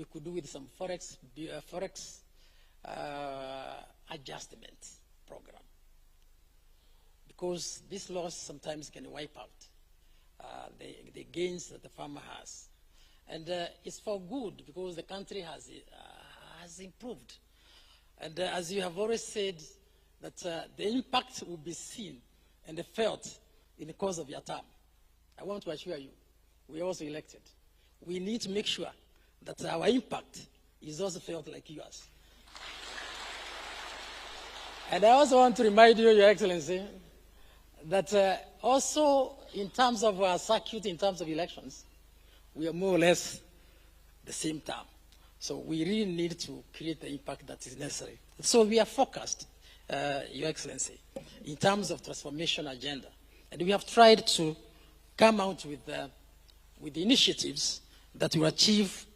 we could do with some forex adjustment program, because this loss sometimes can wipe out the gains that the farmer has. And it's for good, because the country has improved. And as you have always said, that the impact will be seen and felt in the course of your term. I want to assure you, we are also elected. We need to make sure that our impact is also felt like yours. And I also want to remind you, Your Excellency, that also in terms of our circuit, in terms of elections, we are more or less the same term. So we really need to create the impact that is necessary. So we are focused, Your Excellency, in terms of transformation agenda. And we have tried to come out with the initiatives that will achieve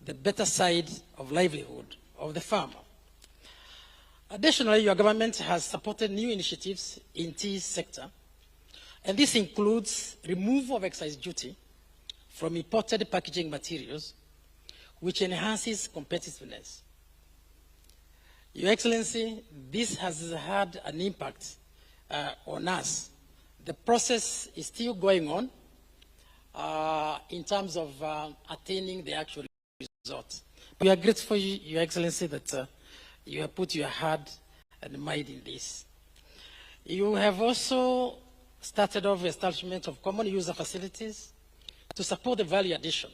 the better side of livelihood of the farmer. Additionally, your government has supported new initiatives in tea sector, and this includes removal of excise duty from imported packaging materials, which enhances competitiveness. Your Excellency, this has had an impact on us. The process is still going on in terms of attaining the actual result. We are grateful, Your Excellency, that you have put your heart and mind in this. You have also started off the establishment of common user facilities to support the value addition.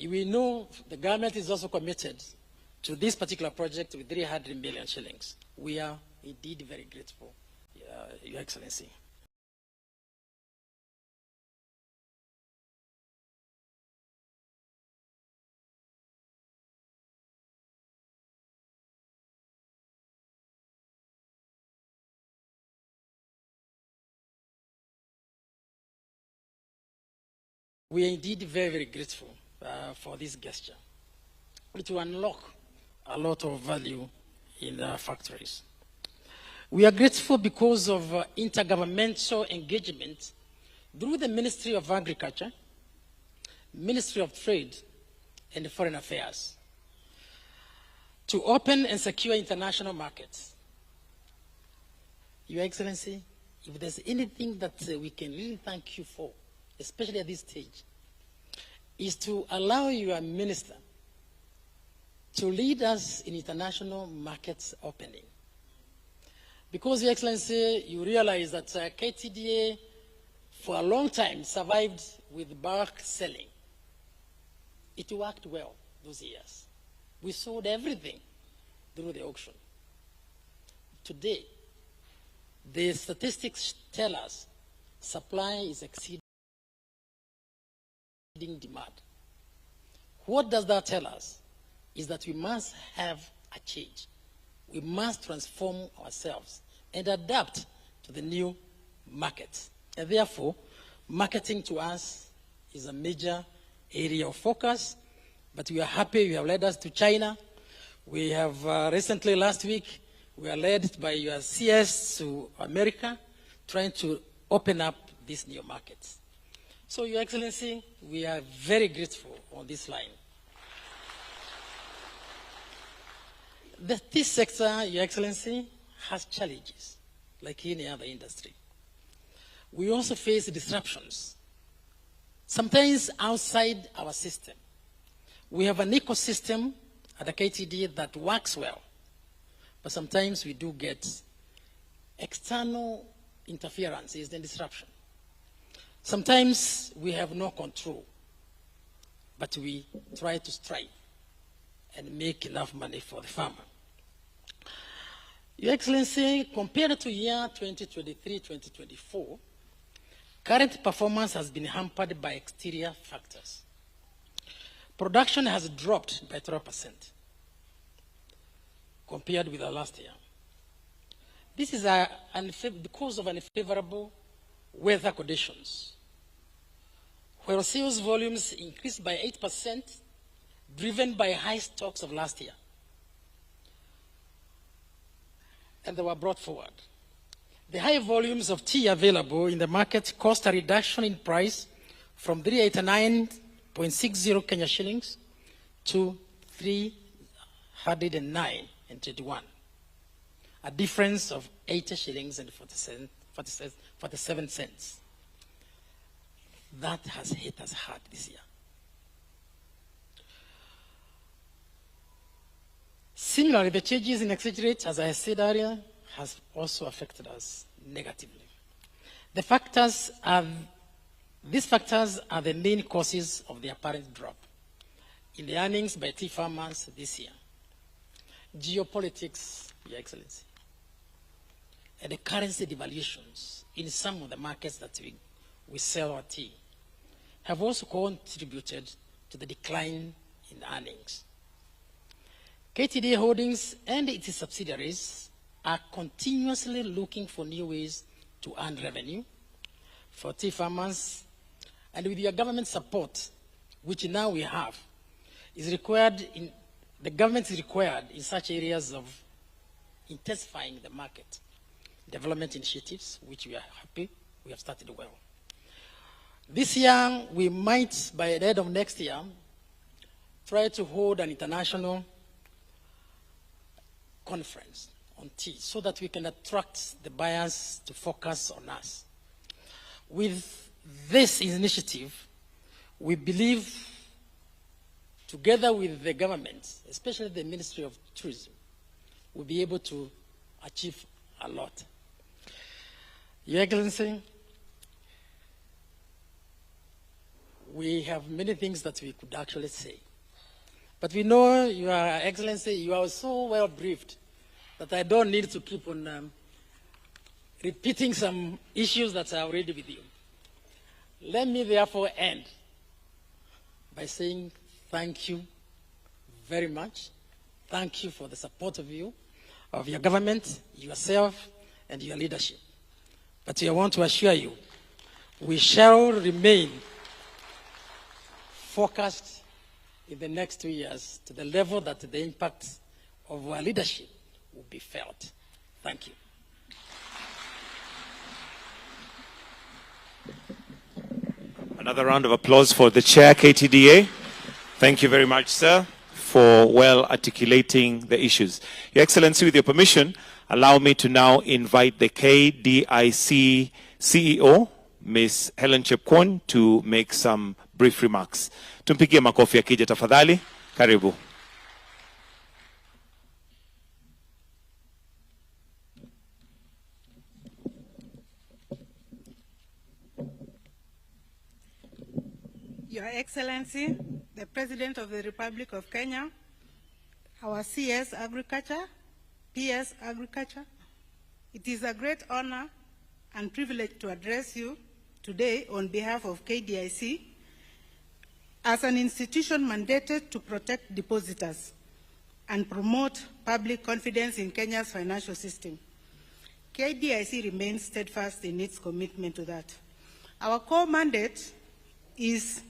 We know the government is also committed to this particular project with 300 million shillings. We are indeed very grateful, Your Excellency. We are indeed very, very grateful for this gesture. It will unlock a lot of value in our factories. We are grateful because of intergovernmental engagement through the Ministry of Agriculture, Ministry of Trade, and Foreign Affairs to open and secure international markets. Your Excellency, if there's anything that we can really thank you for, especially at this stage, is to allow your minister to lead us in international markets opening. Because, Your Excellency, you realize that KTDA for a long time survived with bulk selling. It worked well those years. We sold everything through the auction. Today, the statistics tell us supply is exceeding demand. What does that tell us? Is that we must have a change. We must transform ourselves and adapt to the new market. And therefore, marketing to us is a major area of focus. But we are happy you have led us to China. We have recently, last week, we are led by your CS to America, trying to open up these new markets. So, Your Excellency, we are very grateful on this line. The tea sector, Your Excellency, has challenges, like any other industry. We also face disruptions, sometimes outside our system. We have an ecosystem at the KTDA that works well, but sometimes we do get external interferences and disruption. Sometimes we have no control, but we try to strive and make enough money for the farmer. Your Excellency, compared to year 2023-2024, current performance has been hampered by exterior factors. Production has dropped by 12% compared with the last year. This is because of unfavorable weather conditions, where sales volumes increased by 8%, driven by high stocks of last year. And they were brought forward. The high volumes of tea available in the market caused a reduction in price from 389.60 Kenya shillings to 309.21, a difference of 80 shillings and 47 cents. That has hit us hard this year. Similarly, the changes in exchange rates, as I said earlier, has also affected us negatively. These factors are the main causes of the apparent drop in the earnings by tea farmers this year. Geopolitics, Your Excellency, and the currency devaluations in some of the markets that we sell our tea have also contributed to the decline in earnings. KTDA Holdings and its subsidiaries are continuously looking for new ways to earn revenue for tea farmers, and with your government support, which now we have, the government is required in such areas of intensifying the market development initiatives, which we are happy we have started well. This year, we might, by the end of next year, try to hold an international conference on tea so that we can attract the buyers to focus on us. With this initiative, we believe, together with the government, especially the Ministry of Tourism, we'll be able to achieve a lot. Your Excellency, we have many things that we could actually say. But we know, Your Excellency, you are so well briefed that I don't need to keep on repeating some issues that are already with you. Let me therefore end by saying thank you very much. Thank you for the support of your government, yourself, and your leadership. But I want to assure you, we shall remain focused in the next 2 years to the level that the impact of our leadership will be felt. Thank you. Another round of applause for the Chair, KTDA. Thank you very much, sir, for well articulating the issues. Your Excellency, with your permission, allow me to now invite the KDIC CEO, Ms. Helen Chepkwony, to make some brief remarks. Tumpigie makofi akija tafadhali. Karibu. Your Excellency, the President of the Republic of Kenya, our CS Agriculture, PS Agriculture, it is a great honor and privilege to address you today on behalf of KDIC as an institution mandated to protect depositors and promote public confidence in Kenya's financial system. KDIC remains steadfast in its commitment to that. Our core mandate is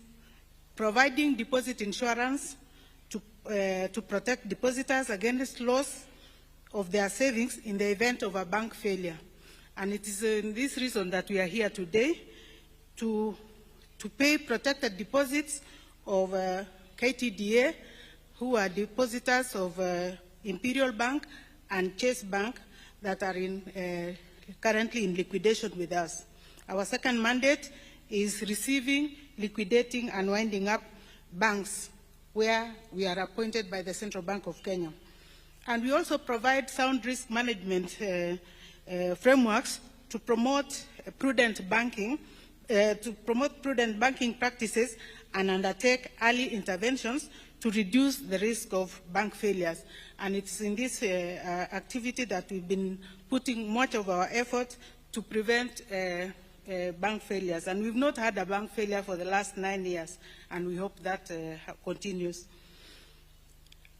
providing deposit insurance to protect depositors against loss of their savings in the event of a bank failure. And it is in this reason that we are here today to pay protected deposits of KTDA, who are depositors of Imperial Bank and Chase Bank that are currently in liquidation with us. Our second mandate is receiving, liquidating, and winding up banks where we are appointed by the Central Bank of Kenya. And we also provide sound risk management frameworks to promote prudent banking practices and undertake early interventions to reduce the risk of bank failures. And it's in this activity that we've been putting much of our effort to prevent bank failures. And we've not had a bank failure for the last 9 years, and we hope that continues.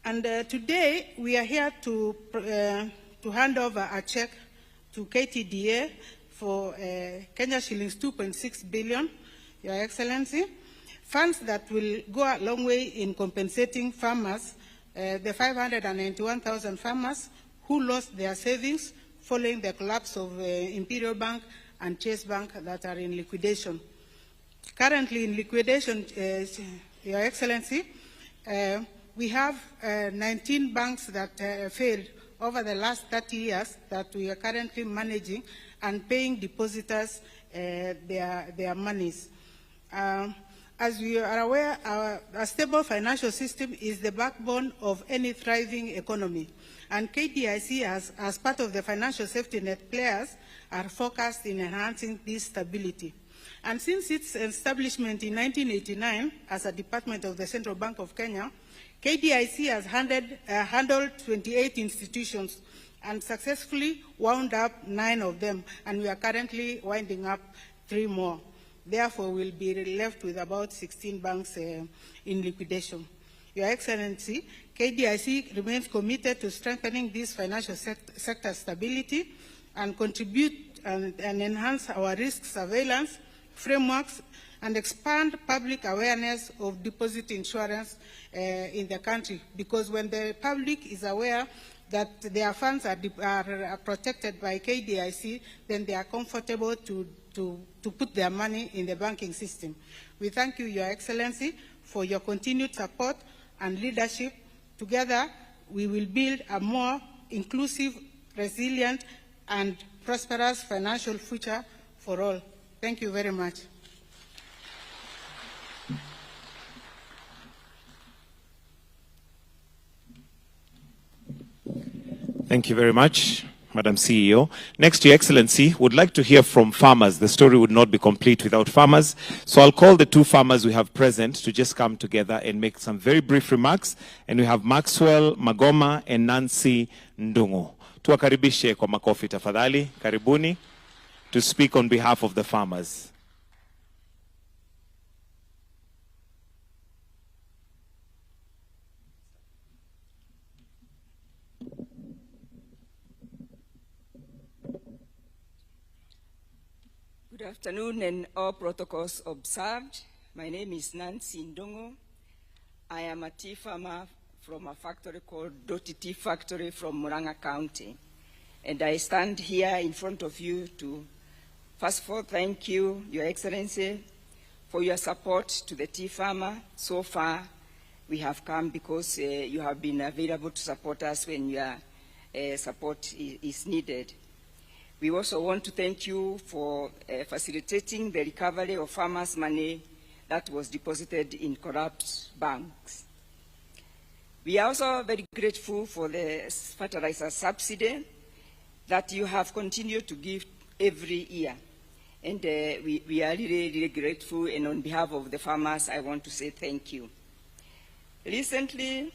And today, we are here to hand over a check to KTDA for Kenya shillings 2.6 billion, Your Excellency, funds that will go a long way in compensating farmers, the 591,000 farmers who lost their savings following the collapse of Imperial Bank and Chase Bank that are in liquidation. Currently in liquidation, Your Excellency, we have 19 banks that failed over the last 30 years that we are currently managing and paying depositors their monies. As we are aware, a stable financial system is the backbone of any thriving economy. And KDIC, as part of the financial safety net players, are focused in enhancing this stability. And since its establishment in 1989 as a department of the Central Bank of Kenya, KDIC has handled 28 institutions and successfully wound up 9 of them, and we are currently winding up 3 more. Therefore, we'll be left with about 16 banks in liquidation. Your Excellency, KDIC remains committed to strengthening this financial sector stability and contribute and enhance our risk surveillance frameworks and expand public awareness of deposit insurance in the country. Because when the public is aware that their funds are protected by KDIC, then they are comfortable to put their money in the banking system. We thank you, Your Excellency, for your continued support and leadership. Together, we will build a more inclusive, resilient, and prosperous financial future for all. Thank you very much. Thank you very much, Madam CEO. Next, Your Excellency, would like to hear from farmers. The story would not be complete without farmers. So I'll call the 2 farmers we have present to just come together and make some very brief remarks. And we have Maxwell Magoma and Nancy Ndungu. Tuwakaribishe kwa makofi tafadhali. Karibuni to speak on behalf of the farmers. Good afternoon and all protocols observed. My name is Nancy Ndungu. I am a tea farmer from a factory called Doti Tea Factory from Murang'a County. And I stand here in front of you to, first of all, thank you, Your Excellency, for your support to the tea farmer. So far, we have come because you have been available to support us when your support is needed. We also want to thank you for facilitating the recovery of farmers' money that was deposited in corrupt banks. We are also very grateful for the fertilizer subsidy that you have continued to give every year. And we are really, really grateful, and on behalf of the farmers, I want to say thank you. Recently,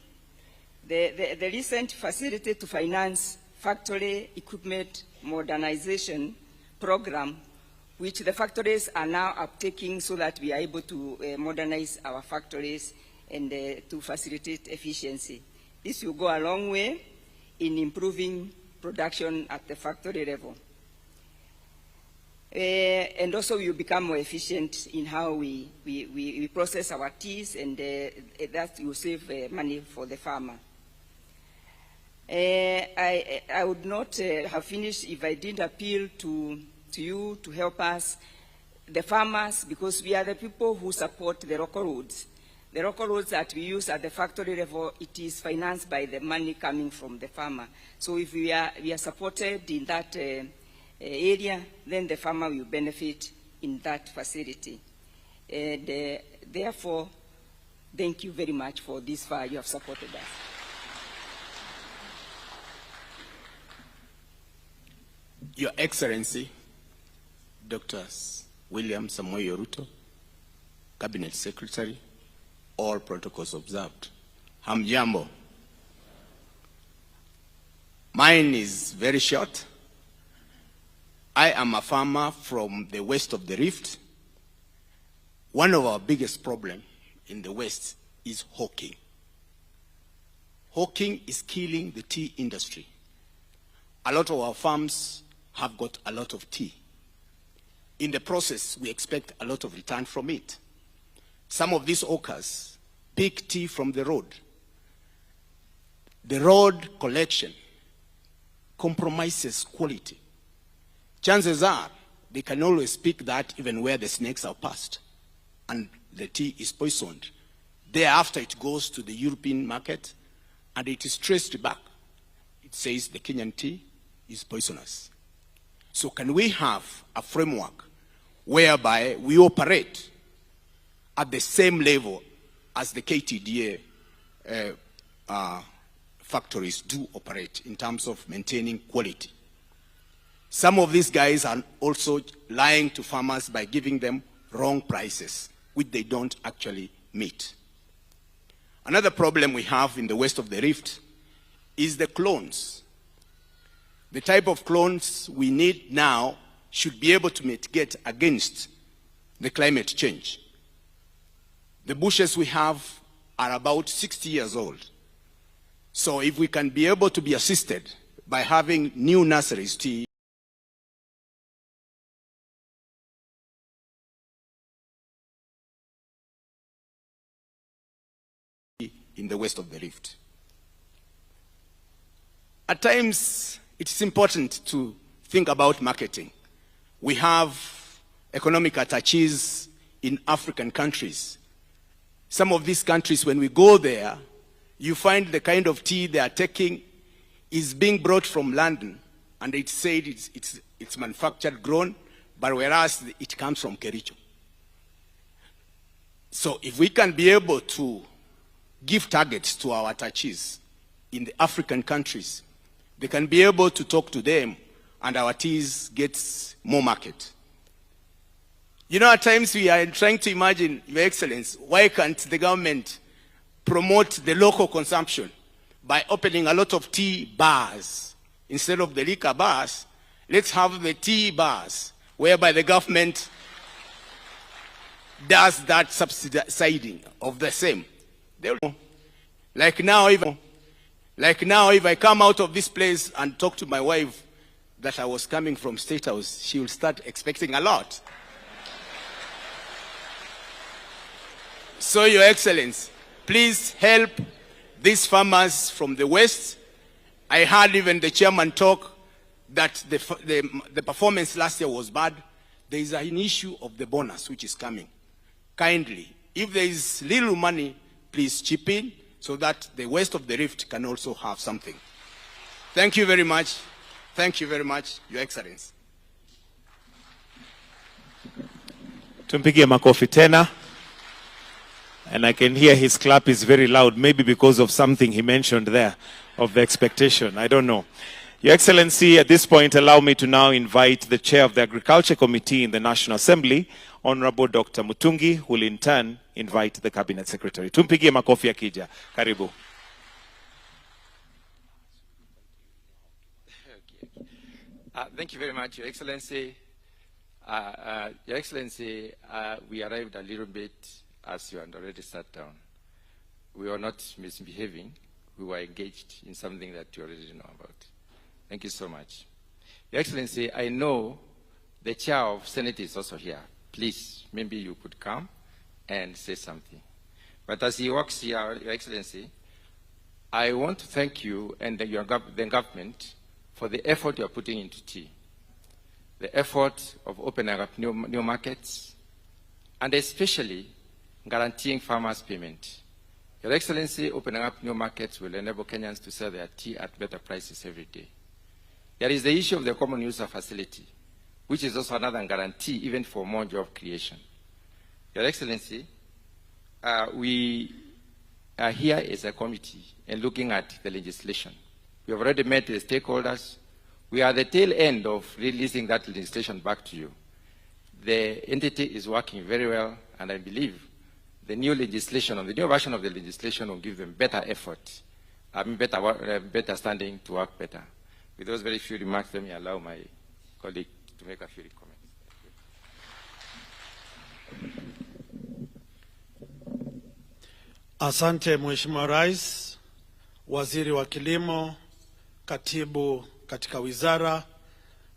the recent facility to finance factory equipment modernization program, which the factories are now uptaking so that we are able to modernize our factories and to facilitate efficiency. This will go a long way in improving production at the factory level. And also we will become more efficient in how we process our teas, and that will save money for the farmer. I would not have finished if I didn't appeal to you to help us, the farmers, because we are the people who support the local roads. The local roads that we use at the factory level, it is financed by the money coming from the farmer. So if we are supported in that area, then the farmer will benefit in that facility. And therefore, thank you very much for this far you have supported us. Your Excellency, Dr. William Samoei Ruto, Cabinet Secretary, all protocols observed. Hamjambo. Mine is very short. I am a farmer from the west of the Rift. One of our biggest problems in the west is hawking. Hawking is killing the tea industry. A lot of our farms have got a lot of tea. In the process, we expect a lot of return from it. Some of these hawkers pick tea from the road. The road collection compromises quality. Chances are they can always pick that even where the snakes are passed and the tea is poisoned. Thereafter, it goes to the European market, and it is traced back. It says the Kenyan tea is poisonous. So can we have a framework whereby we operate at the same level as the KTDA factories do operate in terms of maintaining quality? Some of these guys are also lying to farmers by giving them wrong prices, which they don't actually meet. Another problem we have in the west of the Rift is the clones. The type of clones we need now should be able to mitigate against the climate change. The bushes we have are about 60 years old. So if we can be able to be assisted by having new nurseries in the west of the Rift. At times, it's important to think about marketing. We have economic attaches in African countries. Some of these countries, when we go there, you find the kind of tea they are taking is being brought from London, and it's said it's manufactured, grown, but whereas it comes from Kericho. So if we can be able to give targets to our attaches in the African countries, they can be able to talk to them, and our teas gets more market. You know, at times we are trying to imagine, Your Excellency, why can't the government promote the local consumption by opening a lot of tea bars? Instead of the liquor bars, let's have the tea bars, whereby the government does that subsidizing of the same. Like now, if I come out of this place and talk to my wife that I was coming from State House, she will start expecting a lot. So, Your Excellency, please help these farmers from the West. I heard even the chairman talk that the performance last year was bad. There is an issue of the bonus which is coming. Kindly, if there is little money, please chip in so that the west of the Rift can also have something. Thank you very much. Thank you very much, Your Excellency. Tumpigie makofi tena. And I can hear his clap is very loud, maybe because of something he mentioned there, of the expectation. I don't know. Your Excellency, at this point, allow me to now invite the Chair of the Agriculture Committee in the National Assembly, Honorable Dr. Mutungi, who will in turn invite the Cabinet Secretary. Tumpigie makofi akija. Karibu. Thank you very much, Your Excellency. Your Excellency, we arrived a little bit as you had already sat down. We were not misbehaving. We were engaged in something that you already know about. Thank you so much. Your Excellency, I know the Chair of Senate is also here. Please, maybe you could come and say something. But as he walks here, Your Excellency, I want to thank you and the government for the effort you are putting into tea. The effort of opening up new markets, and especially guaranteeing farmers' payment. Your Excellency, opening up new markets will enable Kenyans to sell their tea at better prices every day. There is the issue of the common user facility, which is also another guarantee even for more job creation. Your Excellency, we are here as a committee and looking at the legislation. We have already met the stakeholders. We are at the tail end of releasing that legislation back to you. The entity is working very well, and I believe the new legislation, or the new version of the legislation, will give them better effort, better standing to work better. With those very few remarks, let me allow my colleague to make a few comments. Asante Mheshimiwa Rais, Waziri wa Kilimo, Katibu katika Wizara,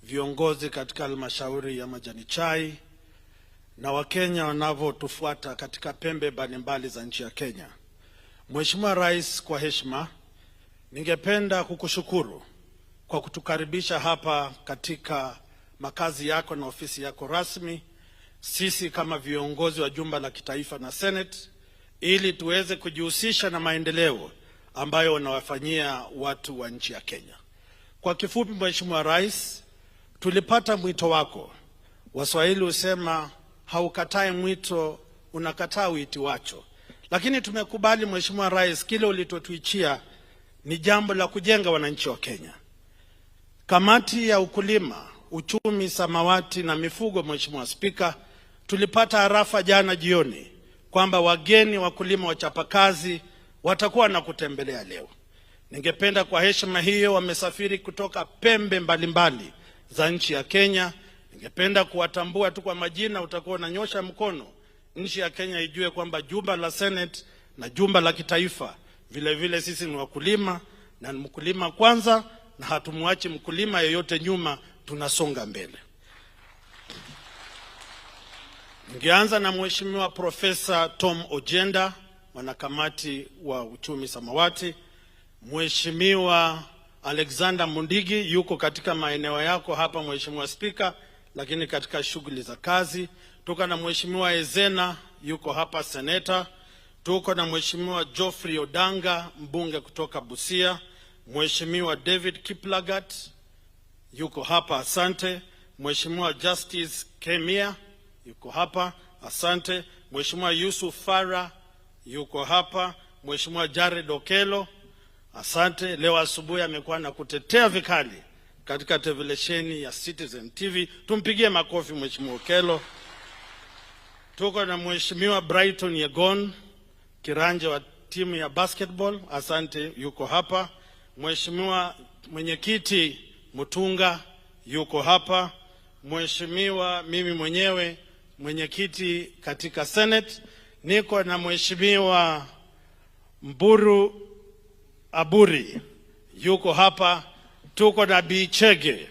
viongozi katika halmashauri ya majani chai, na Wakenya wanavyotufuata katika pembe mbalimbali za nchi ya Kenya. Mheshimiwa Rais, kwa heshima, ningependa kukushukuru kwa kutukaribisha hapa katika makazi yako na ofisi yako rasmi. Sisi kama viongozi wa Jumba la Kitaifa na Senate ili tuweze kujihusisha na maendeleo ambayo wanawafanyia watu wa nchi ya Kenya. Kwa kifupi, Mheshimiwa Rais, tulipata mwito wako. Waswahili husema haukatai mwito, unakataa uiti wacho. Lakini tumekubali Mheshimiwa Rais, kile ulitotuichia ni jambo la kujenga wananchi wa Kenya. Kamati ya ukulima, uchumi, samawati na mifugo, Mheshimiwa Spika, tulipata arafa jana jioni kwamba wageni wakulima wachapakazi watakuwa na kutembelea leo. Ningependa kwa heshima hiyo, wamesafiri kutoka pembe mbalimbali za nchi ya Kenya. Ningependa kuwatambua tu kwa majina, utakuwa unanyosha mkono. Nchi ya Kenya ijue kwamba jumba la Senate na jumba la kitaifa vile vile sisi ni wakulima, na ni mkulima kwanza, na hatumwachi mkulima yeyote nyuma, tunasonga mbele. Ningeanza na Mheshimiwa Profesa Tom Ojenda, mwanakamati wa uchumi samawati. Mheshimiwa Alexander Mundigi yuko katika maeneo yako hapa Mheshimiwa Spika, lakini katika shughuli za kazi. Tuko na Mheshimiwa Ezena yuko hapa seneta. Tuko na Mheshimiwa Geoffrey Odanga, mbunge kutoka Busia. Mheshimiwa David Kiplagat yuko hapa, asante. Mheshimiwa Justice Kemia yuko hapa, asante. Mheshimiwa Yusuf Farah yuko hapa. Mheshimiwa Jared Okelo, asante. Leo asubuhi amekuwa na kutetea vikali katika televisheni ya citizenTV. Tumpigie makofi Mheshimiwa Okelo. Tuko na Mheshimiwa Brighton Yegon, kiranja wa timu ya basketball, asante, yuko hapa. Mheshimiwa mwenyekiti Mutunga yuko hapa. Mheshimiwa mimi mwenyewe mwenyekiti katika Senate, niko na Mheshimiwa Mburu Aburi yuko hapa. Tuko na Bichege,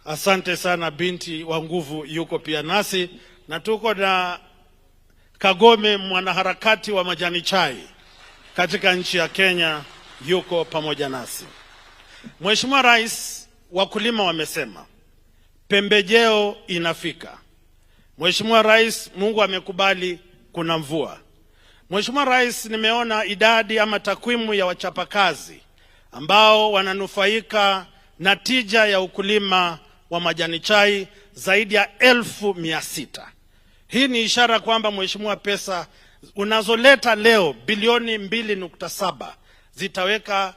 asante sana, binti wa nguvu yuko pia nasi, na tuko na Kagome, mwanaharakati wa majani chai katika nchi ya Kenya, yuko pamoja nasi. Mheshimiwa Rais, wakulima wamesema pembejeo inafika. Mheshimiwa Rais, Mungu amekubali, kuna mvua. Mheshimiwa Rais, nimeona idadi ama takwimu ya wachapakazi ambao wananufaika na tija ya ukulima wa majani chai zaidi ya 1,600. Hii ni ishara kwamba Mheshimiwa, pesa unazoleta leo bilioni 2.7 zitaweka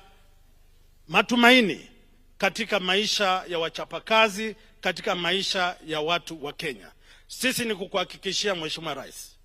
matumaini katika maisha ya wachapakazi, katika maisha ya watu wa Kenya. Sisi ni kukuhakikishia Mheshimiwa Rais,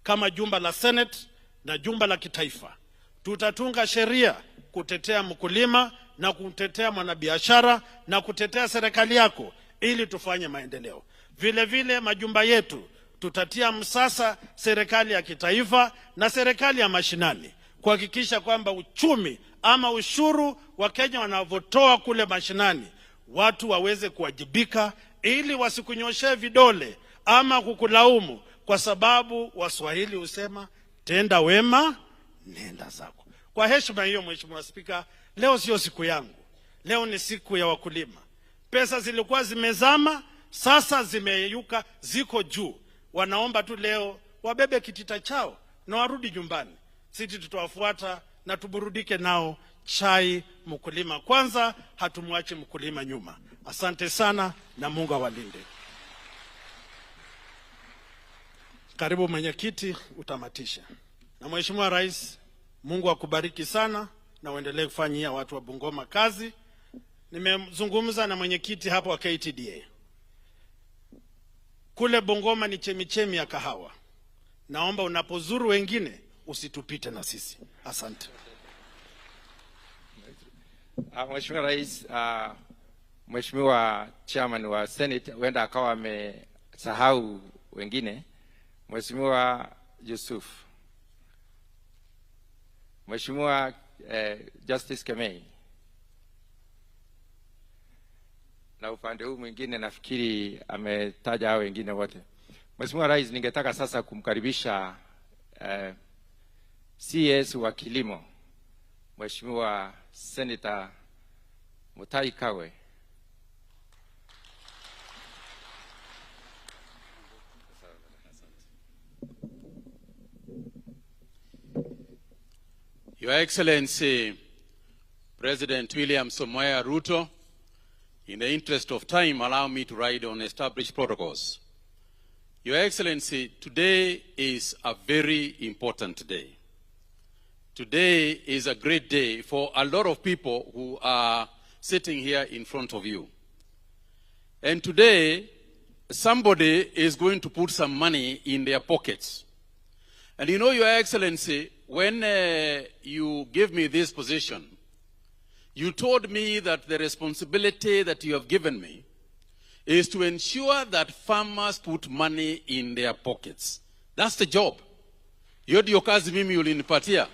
kama jumba la Senate na jumba la kitaifa, tutatunga sheria kutetea mkulima na kutetea mwanabiashara na kutetea serikali yako ili tufanye maendeleo. Vile vile majumba yetu tutatia msasa serikali ya kitaifa na serikali ya mashinani kuhakikisha kwamba uchumi ama ushuru wa Kenya wanavotoa kule mashinani watu waweze kuwajibika, ili wasikunyoshe vidole ama kukulaumu, kwa sababu Waswahili husema tenda wema nenda zako. Kwa heshima hiyo Mheshimiwa Spika, leo sio siku yangu, leo ni siku ya wakulima. Pesa zilikuwa zimezama, sasa zimeyuka, ziko juu. Wanaomba tu leo wabebe kitita chao na warudi nyumbani. Sisi tutawafuata na tuburudike nao. Chai mkulima kwanza, hatumwache mkulima nyuma. Asante sana na Mungu awalinde. Karibu mwenyekiti, utamatisha. Na Mheshimiwa Rais, Mungu akubariki sana na uendelee kufanyia watu wa Bungoma kazi. Nimezungumza na mwenyekiti hapo wa KTDA. Kule Bungoma ni chemichemi ya kahawa. Naomba unapozuru wengine usitupite na sisi. Asante. Mheshimiwa Rais, Mheshimiwa Chairman wa Senate huenda akawa amesahau wengine. Mheshimiwa Yusuf, Mheshimiwa Justice Kemei, na upande huu mwingine nafikiri ametaja hao wengine wote. Mheshimiwa Rais, ningetaka sasa kumkaribisha CS wa kilimo Mheshimiwa Senator Mutahi Kagwe. Your Excellency, President William Samoei Ruto, in the interest of time, allow me to ride on established protocols. Your Excellency, today is a very important day. Today is a great day for a lot of people who are sitting here in front of you. And today, somebody is going to put some money in their pockets. And you know, Your Excellency, when you gave me this position, you told me that the responsibility that you have given me is to ensure that farmers put money in their pockets. That's the job. Hiyo ndio kazi mimi ulinipatia.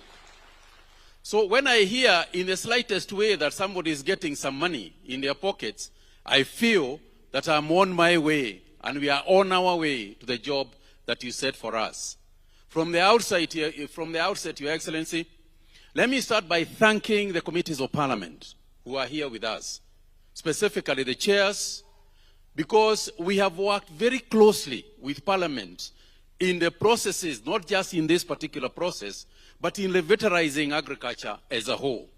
So when I hear in the slightest way that somebody is getting some money in their pockets, I feel that I'm on my way and we are on our way to the job that you set for us. From the outset, Your Excellency, let me start by thanking the committees of Parliament who are here with us, specifically the chairs, because we have worked very closely with Parliament in the processes, not just in this particular process, but in revitalizing agriculture as a whole.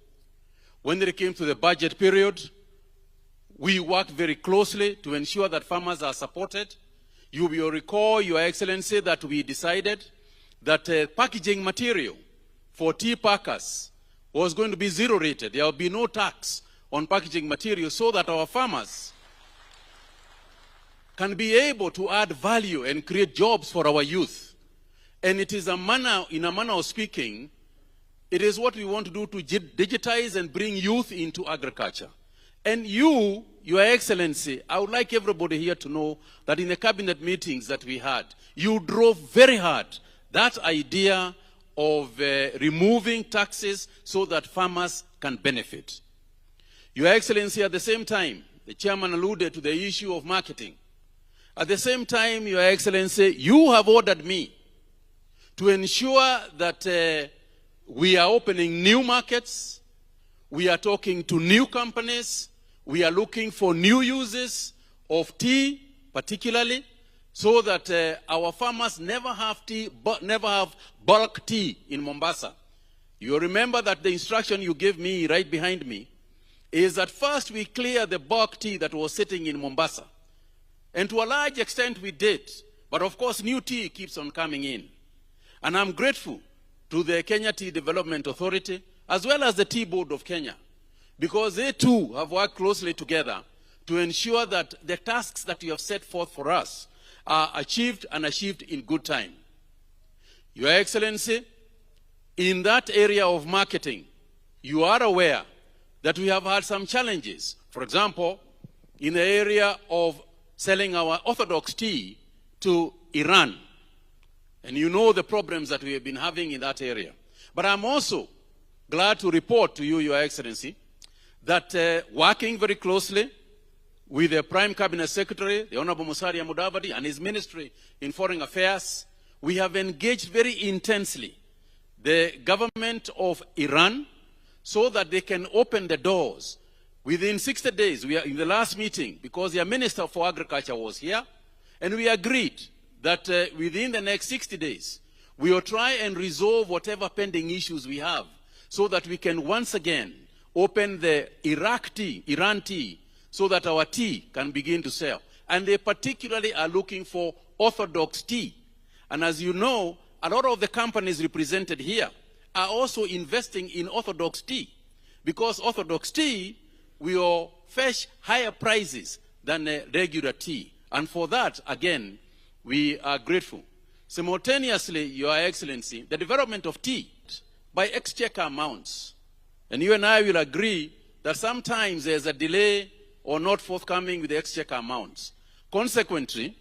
When it came to the budget period, we worked very closely to ensure that farmers are supported. You will recall, Your Excellency, that we decided that packaging material for tea packers was going to be zero rated. There will be no tax on packaging material so that our farmers can be able to add value and create jobs for our youth. And it is in a manner of speaking, it is what we want to do to digitize and bring youth into agriculture. And you, Your Excellency, I would like everybody here to know that in the cabinet meetings that we had, you drove very hard that idea of removing taxes so that farmers can benefit. Your Excellency, at the same time, the chairman alluded to the issue of marketing. At the same time, Your Excellency, you have ordered me to ensure that we are opening new markets, we are talking to new companies, we are looking for new uses of tea, particularly, so that our farmers never have bulk tea in Mombasa. You remember that the instruction you gave me right behind me is that first we clear the bulk tea that was sitting in Mombasa. And to a large extent we did. But of course new tea keeps on coming in. And I'm grateful to the Kenya Tea Development Authority as well as the Tea Board of Kenya, because they too have worked closely together to ensure that the tasks that you have set forth for us are achieved and achieved in good time. Your Excellency, in that area of marketing, you are aware that we have had some challenges. For example, in the area of selling our orthodox tea to Iran. And you know the problems that we have been having in that area. But I'm also glad to report to you, Your Excellency, that working very closely with the Prime Cabinet Secretary, the Honorable Musalia Mudavadi, and his Ministry in Foreign Affairs, we have engaged very intensely the government of Iran so that they can open the doors. Within 60 days, we are in the last meeting, because their Minister for Agriculture was here, and we agreed that within the next 60 days, we will try and resolve whatever pending issues we have so that we can once again open the Iran tea, so that our tea can begin to sell. And they particularly are looking for orthodox tea. And as you know, a lot of the companies represented here are also investing in orthodox tea, because orthodox tea will fetch higher prices than regular tea. And for that, again, we are grateful. Simultaneously, Your Excellency, the development of tea by exchequer amounts. And you and I will agree that sometimes there's a delay or not forthcoming with the exchequer amounts. Consequently,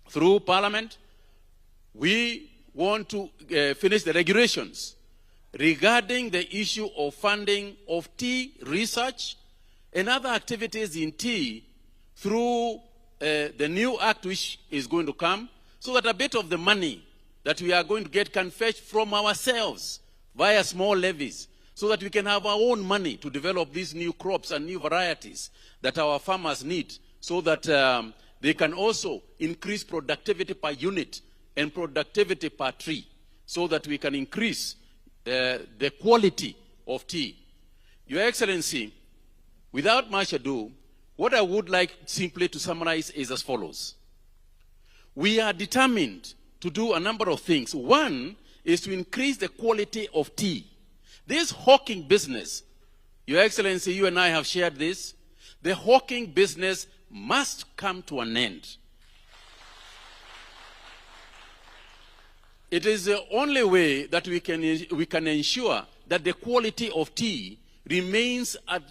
through Parliament, we want to finish the regulations regarding the issue of funding of tea research and other activities in tea through the new act which is going to come, so that a bit of the money that we are going to get can fetch from ourselves via small levies, so that we can have our own money to develop these new crops and new varieties that our farmers need, so that they can also increase productivity per unit and productivity per tree, so that we can increase the quality of tea. Your Excellency, without much ado, what I would like simply to summarize is as follows. We are determined to do a number of things. One is to increase the quality of tea. This hawking business, Your Excellency, you and I have shared this, the hawking business must come to an end. It is the only way that we can ensure that the quality of tea remains at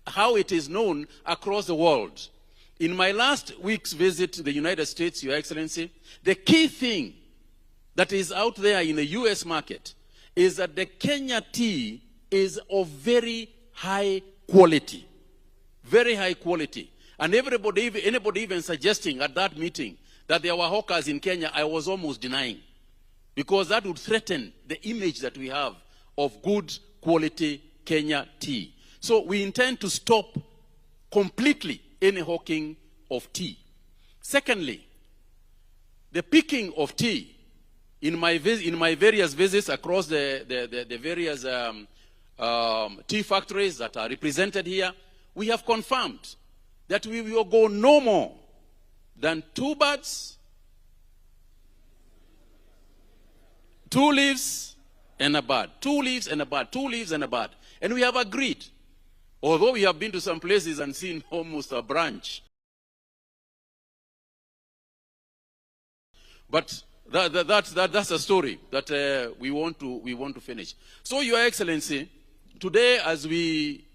how it is known across the world. In my last week's visit to the United States, Your Excellency, the key thing that is out there in the US market is that the Kenya tea is of very high quality. Very high quality. And anybody even suggesting at that meeting that there were hawkers in Kenya, I was almost denying. Because that would threaten the image that we have of good quality Kenya tea. So we intend to stop completely any hawking of tea. Secondly, the picking of tea. In my various visits across the various tea factories that are represented here, we have confirmed that we will go no more than 2 birds, 2 leaves and a bird, 2 leaves and a bird, 2 leaves and a bird. And we have agreed, although we have been to some places and seen almost a branch. But that's a story that we want to finish. So, Your Excellency, today as we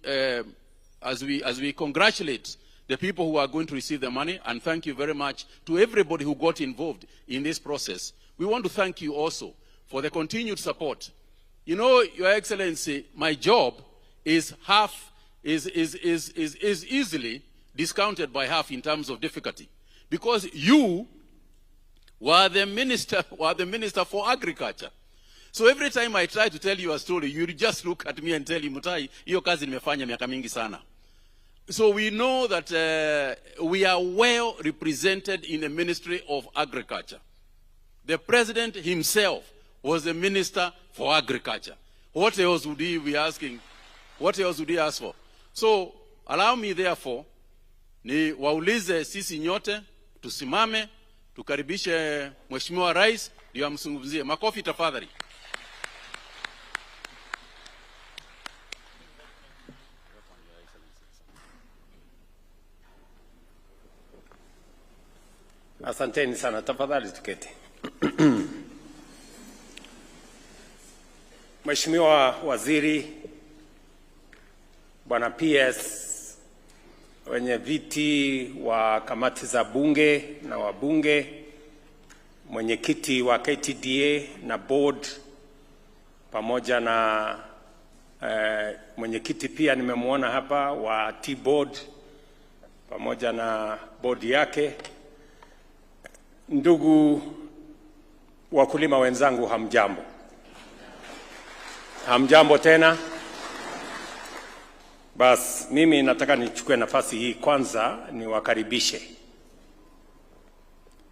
congratulate the people who are going to receive the money, and thank you very much to everybody who got involved in this process, we want to thank you also for the continued support. You know, Your Excellency, my job is easily discounted by half in terms of difficulty, because you were the minister for agriculture. So every time I try to tell you a story, you just look at me and tell me, Mutahi, hiyo kazi nimefanya miaka mingi sana. So we know that we are well represented in the Ministry of Agriculture. The President himself was the Minister for Agriculture. What else would he be asking? What else would he ask for? So allow me therefore, ni waulize sisi nyote, tusimame, tukaribishe Mheshimiwa Rais, ndio amzungumzie. Makofi tafadhali. Asanteni sana, tafadhali tuketi. Mheshimiwa Waziri, Bwana PS, wenye viti wa kamati za bunge na wabunge, mwenyekiti wa KTDA na board, pamoja na mwenyekiti pia nimemuona hapa wa T-board, pamoja na board yake. Ndugu wakulima wenzangu, hamjambo. Hamjambo tena. Bas, mimi nataka nichukue nafasi hii kwanza niwakaribishe.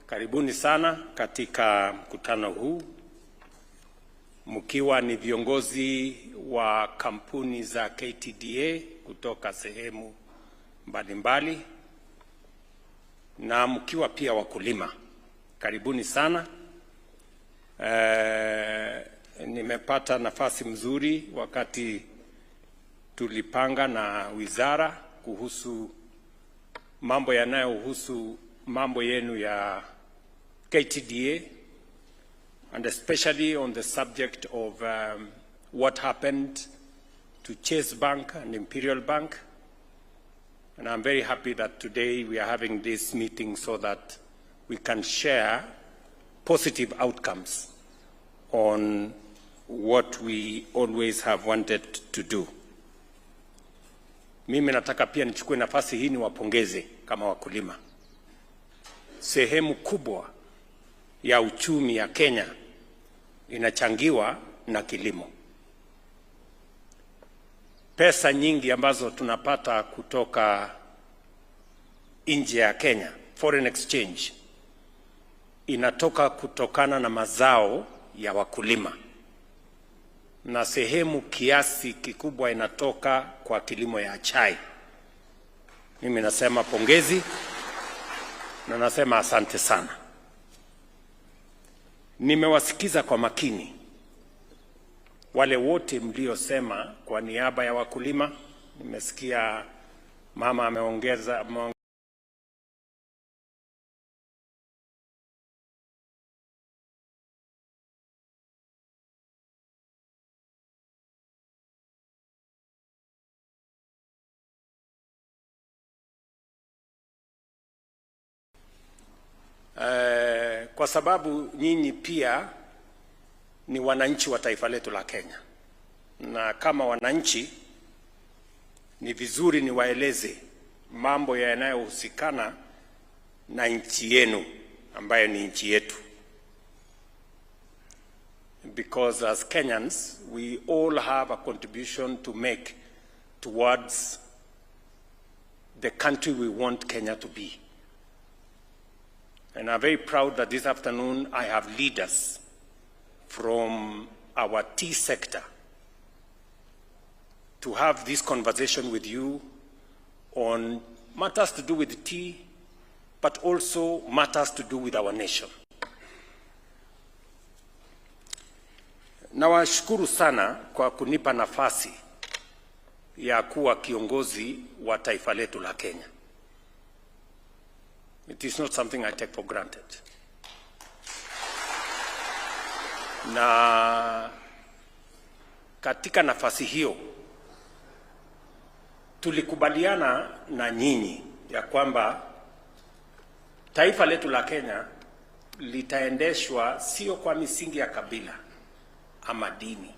Karibuni sana katika mkutano huu. Mkiwa ni viongozi wa kampuni za KTDA kutoka sehemu mbalimbali, na mkiwa pia wakulima. Karibuni sana. Nimepata nafasi mzuri wakati tulipanga na wizara kuhusu mambo yanayohusu mambo yenu ya KTDA, and especially on the subject of what happened to Chase Bank and Imperial Bank. And I'm very happy that today we are having this meeting so that we can share positive outcomes on what we always have wanted to do. Mimi nataka pia nichukue nafasi hii niwapongeze kama wakulima. Sehemu kubwa ya uchumi ya Kenya inachangiwa na kilimo. Pesa nyingi ambazo tunapata kutoka nje ya Kenya, foreign exchange, inatoka kutokana na mazao ya wakulima. na sehemu kiasi kikubwa inatoka kwa kilimo ya chai. Mimi nasema pongezi na nasema asante sana. Nimewasikiza kwa makini wale wote mliosema kwa niaba ya wakulima. Nimesikia mama ameongeza kwa sababu nyinyi pia ni wananchi wa taifa letu la Kenya, na kama wananchi ni vizuri niwaeleze mambo yanayohusikana na nchi yenu ambayo ni nchi yetu, because as Kenyans we all have a contribution to make towards the country we want Kenya to be. And I'm very proud that this afternoon I have leaders from our tea sector to have this conversation with you on matters to do with tea, but also matters to do with our nation. Nawashukuru sana kwa kunipa nafasi ya kuwa kiongozi wa taifa letu la Kenya. It is not something I take for granted. Na katika nafasi hiyo tulikubaliana na nyinyi ya kwamba taifa letu la Kenya litaendeshwa sio kwa misingi ya kabila ama dini.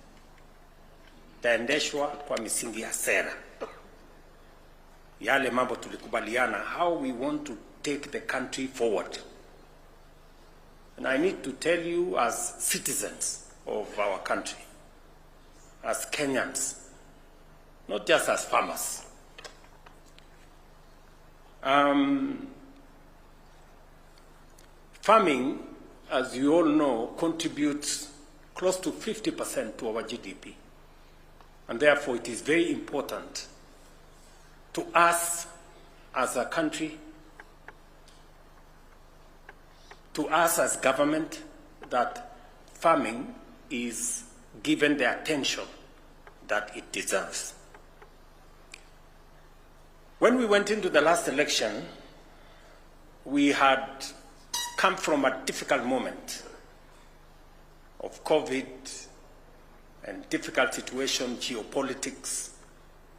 Litaendeshwa kwa misingi ya sera. Yale mambo tulikubaliana, how we want to take the country forward. And I need to tell you, as citizens of our country, as Kenyans, not just as farmers, farming, as you all know, contributes close to 50% to our GDP. And therefore it is very important to us as a country, to us as government, that farming is given the attention that it deserves. When we went into the last election, we had come from a difficult moment of COVID and difficult situation, geopolitics,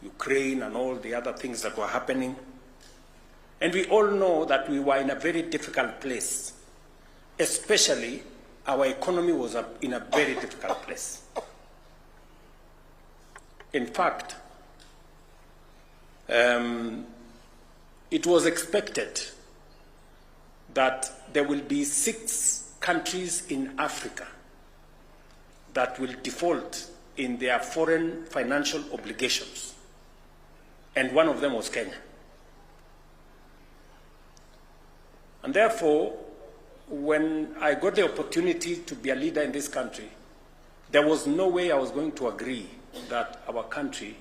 Ukraine and all the other things that were happening. And we all know that we were in a very difficult place. Especially, our economy was in a very difficult place. In fact, it was expected that there will be 6 countries in Africa that will default in their foreign financial obligations. And one of them was Kenya. And therefore, when I got the opportunity to be a leader in this country, there was no way I was going to agree that our country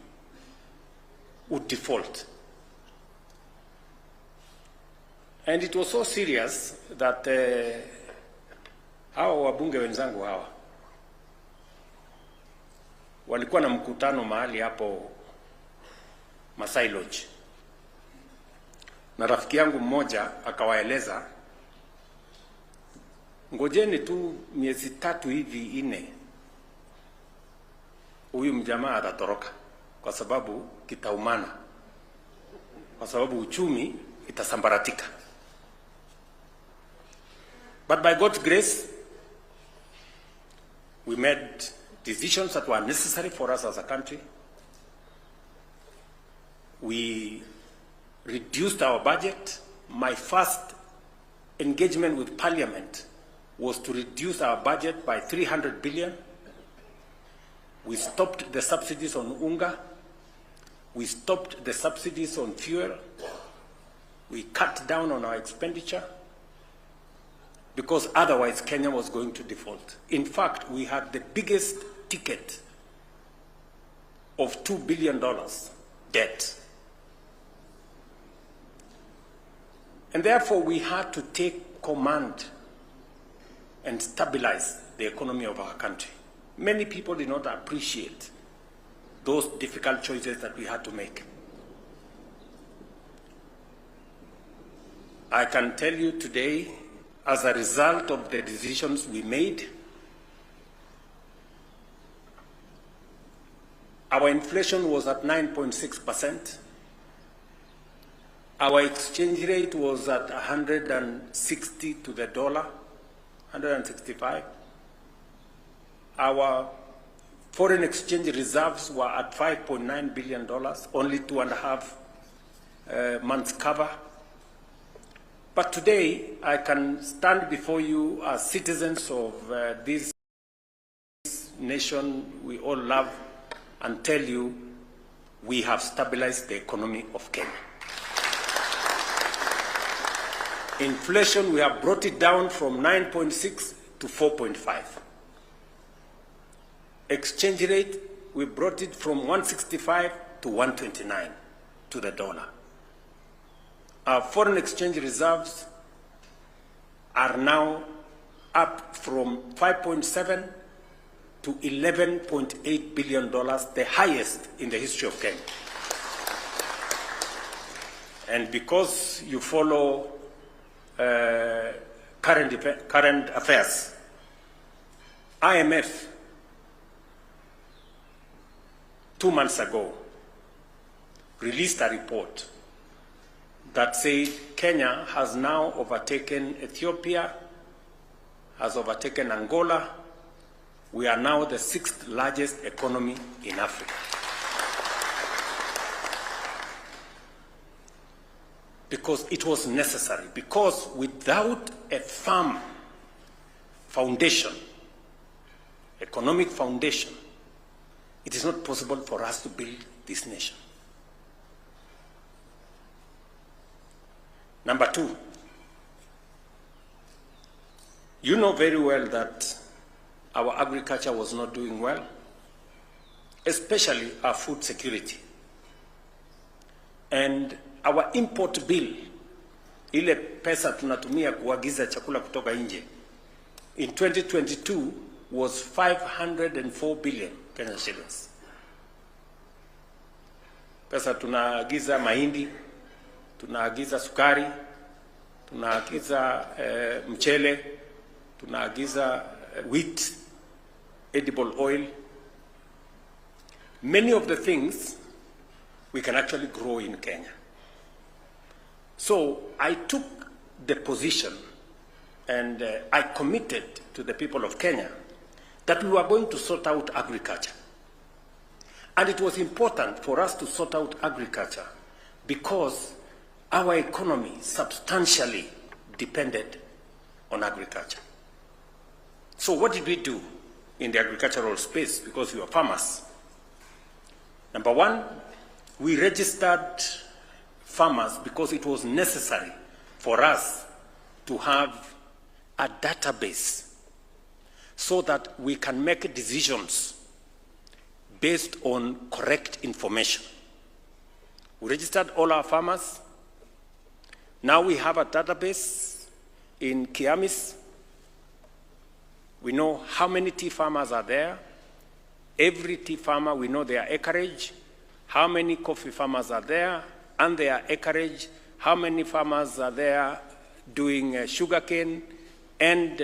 would default. And it was so serious that hawa wabunge wenzangu hawa walikuwa na mkutano mahali hapo Masai Lodge, na rafiki yangu mmoja akawaeleza, ngojeni tu miezi 3 hivi 4 huyu mjamaa atatoroka, kwa sababu kitaumana, kwa sababu uchumi itasambaratika. But by God's grace, we made decisions that were necessary for us as a country. We reduced our budget. My first engagement with Parliament was to reduce our budget by 300 billion. We stopped the subsidies on unga. We stopped the subsidies on fuel. We cut down on our expenditure, because otherwise Kenya was going to default. In fact, we had the biggest ticket of $2 billion debt. And therefore, we had to take command and stabilize the economy of our country. Many people did not appreciate those difficult choices that we had to make. I can tell you today, as a result of the decisions we made, our inflation was at 9.6%. Our exchange rate was at 160 to the dollar, 165. Our foreign exchange reserves were at $5.9 billion, only 2.5 months cover. But today, I can stand before you as citizens of this nation we all love and tell you we have stabilized the economy of Kenya. Inflation, we have brought it down from 9.6 to 4.5. Exchange rate, we brought it from 165 to 129 to the dollar. Our foreign exchange reserves are now up from 5.7 to $11.8 billion, the highest in the history of Kenya. And because you follow current affairs, IMF 2 months ago released a report that said Kenya has now overtaken Ethiopia, has overtaken Angola. We are now the 6th largest economy in Africa. Because it was necessary, because without a firm foundation, economic foundation, it is not possible for us to build this nation. Number 2, you know very well that our agriculture was not doing well, especially our food security. And our import bill, ile pesa tunatumia kuagiza chakula kutoka nje, in 2022 was 504 billion Kenyan shillings. Pesa tunaagiza mahindi, tunaagiza sukari, tunaagiza mchele, tunaagiza wheat, edible oil. Many of the things we can actually grow in Kenya. So I took the position and I committed to the people of Kenya that we were going to sort out agriculture. And it was important for us to sort out agriculture because our economy substantially depended on agriculture. So what did we do in the agricultural space because we were farmers? Number 1, we registered farmers because it was necessary for us to have a database so that we can make decisions based on correct information. We registered all our farmers. Now we have a database in Kiamis. We know how many tea farmers are there. Every tea farmer, we know their acreage, how many coffee farmers are there, and their acreage, how many farmers are there doing sugarcane and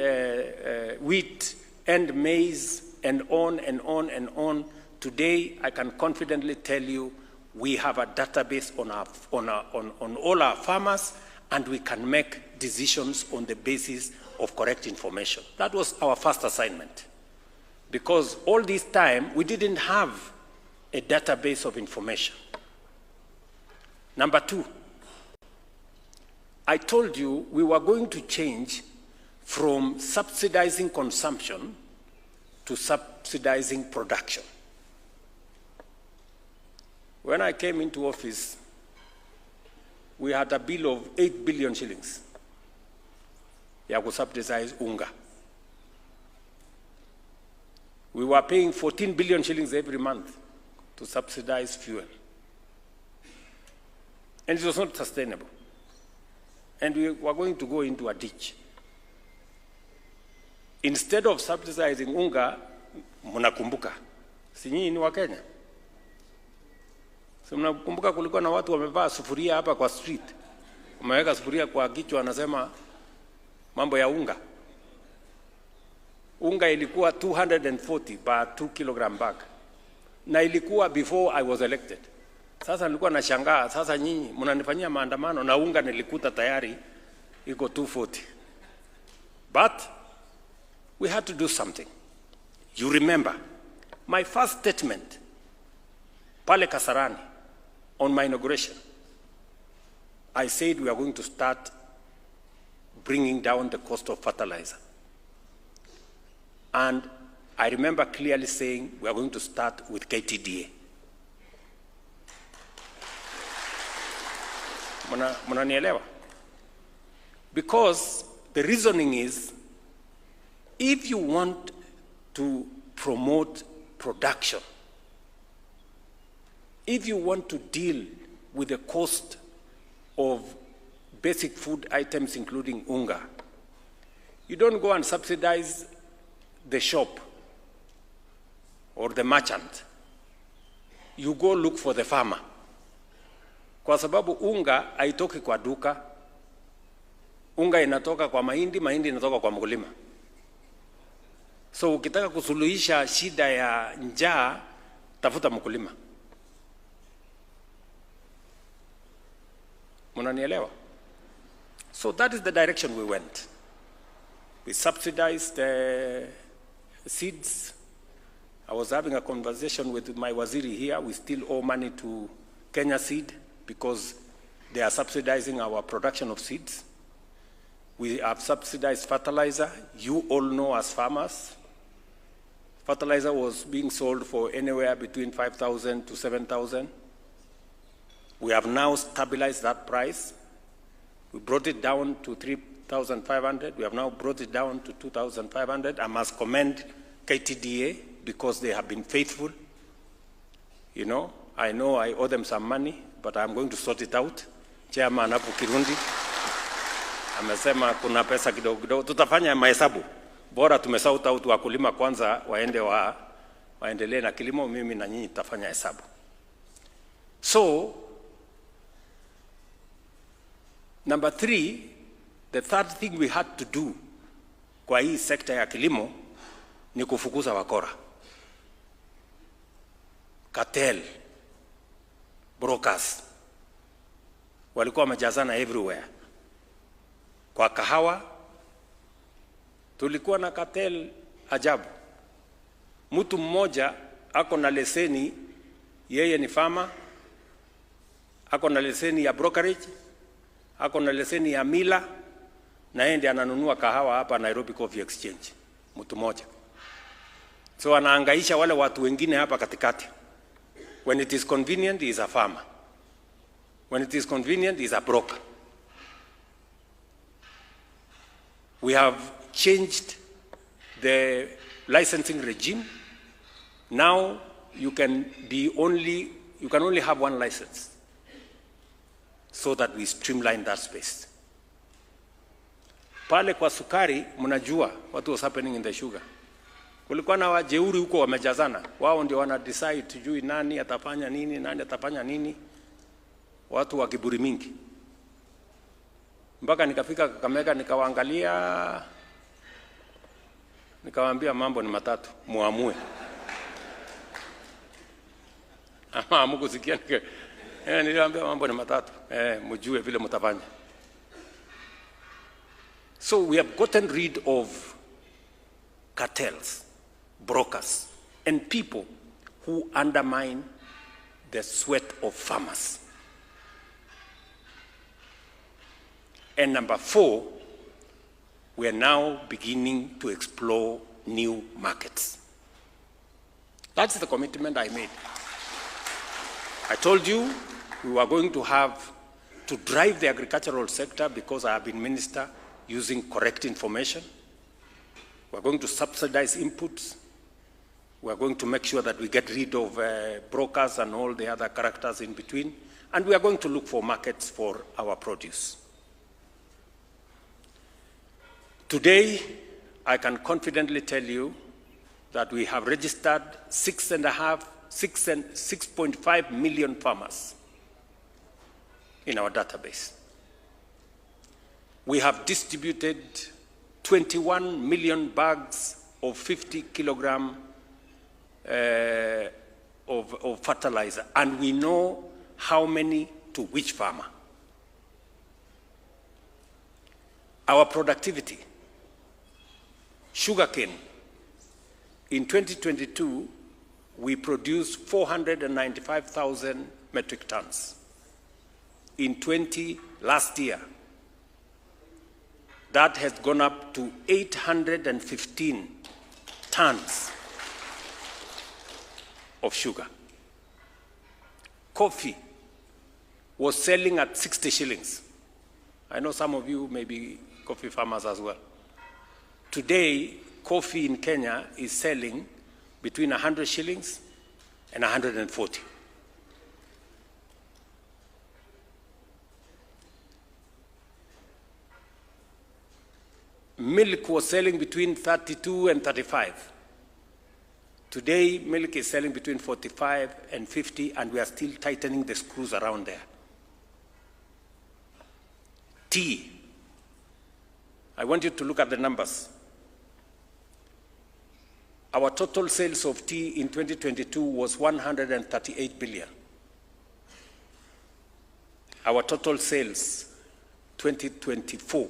wheat and maize and on and on and on. Today, I can confidently tell you we have a database on all our farmers, and we can make decisions on the basis of correct information. That was our first assignment. Because all this time, we didn't have a database of information. Number 2, I told you we were going to change from subsidizing consumption to subsidizing production. When I came into office, we had a bill of 8 billion shillings. Ya kusubsidize unga. We were paying 14 billion shillings every month to subsidize fuel. And it was not sustainable. And we were going to go into a ditch. Instead of subsidizing unga, mnakumbuka, si nyinyi ni wa Kenya? Si mnakumbuka kulikuwa na watu wamevaa sufuria hapa kwa street. Wameweka sufuria kwa kichwa, anasema mambo ya unga. Unga ilikuwa 240 per 2 kilogram bag. Na ilikuwa before I was elected. Sasa nilikuwa nashangaa, sasa nyinyi mnanifanyia maandamano na unga nilikuta tayari iko 240. But we had to do something. You remember my first statement pale Kasarani on my inauguration. I said we are going to start bringing down the cost of fertilizer. And I remember clearly saying we are going to start with KTDA. Mnanielewa? Because the reasoning is, if you want to promote production, if you want to deal with the cost of basic food items including unga, you don't go and subsidize the shop or the merchant. You go look for the farmer. Kwa sababu unga haitoki kwa duka, unga inatoka kwa mahindi, mahindi inatoka kwa mkulima. So ukitaka kusuluhisha shida ya njaa, tafuta mkulima. Mnanielewa? So that is the direction we went. We subsidized seeds. I was having a conversation with my waziri here. We still owe money to Kenya Seed because they are subsidizing our production of seeds. We have subsidized fertilizer. You all know as farmers, fertilizer was being sold for anywhere between 5,000 to 7,000. We have now stabilized that price. We brought it down to 3,500. We have now brought it down to 2,500. I must commend KTDA because they have been faithful. You know I owe them some money, but I'm going to sort it out. Chairman hapo Kirundi amesema kuna pesa kidogo kidogo, tutafanya mahesabu. Bora tumesauta out wakulima kwanza waendelee na kilimo, mimi na nyinyi tutafanya hesabu. So number 3, the third thing we had to do kwa hii sekta ya kilimo ni kufukuza wakora. Cartel, brokers, walikuwa wamejazana everywhere. Kwa kahawa, tulikuwa na cartel ajabu. Mtu mmoja ako na leseni, yeye ni farmer, ako na leseni ya brokerage, ako na leseni ya mila, na yeye ndiye ananunua kahawa hapa Nairobi Coffee Exchange. Mtu mmoja. So anaangaisha wale watu wengine hapa katikati. When it is convenient, he is a farmer. When it is convenient, he is a broker. We have changed the licensing regime. Now you can only have one license, so that we streamline that space. Pale kwa sukari, mnajua what was happening in the sugar. Kulikuwa na wajeuri huko wamejazana. Wao ndio wana decide tujui nani atafanya nini, nani atafanya nini. Watu wa kiburi mingi. Mpaka nikafika Kakamega nikawaangalia, nikawaambia mambo ni matatu, muamue. Ama hamkusikia niliwaambia mambo ni matatu. Mjue vile mtafanya. So we have gotten rid of cartels, brokers, and people who undermine the sweat of farmers. And number 4, we are now beginning to explore new markets. That's the commitment I made. I told you we were going to drive the agricultural sector because I have been minister using correct information. We're going to subsidize inputs. We are going to make sure that we get rid of brokers and all the other characters in between. And we are going to look for markets for our produce. Today, I can confidently tell you that we have registered 6.5 million farmers in our database. We have distributed 21 million bags of 50 kilogram of fertilizer, and we know how many to which farmer. Our productivity, sugarcane, in 2022, we produced 495,000 metric tons. In last year, that has gone up to 815 tons of sugar. Coffee was selling at 60 shillings. I know some of you may be coffee farmers as well. Today, coffee in Kenya is selling between 100 shillings and 140. Milk was selling between 32 and 35. Today, milk is selling between 45 and 50, and we are still tightening the screws around there. Tea. I want you to look at the numbers. Our total sales of tea in 2022 was 138 billion. Our total sales 2024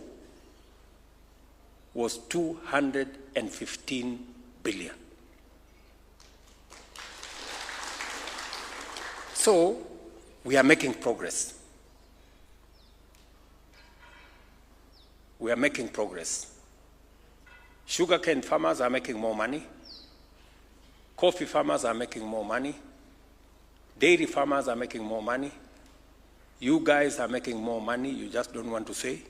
was 215 billion. So we are making progress. We are making progress. Sugarcane farmers are making more money. Coffee farmers are making more money. Dairy farmers are making more money. You guys are making more money, you just don't want to say.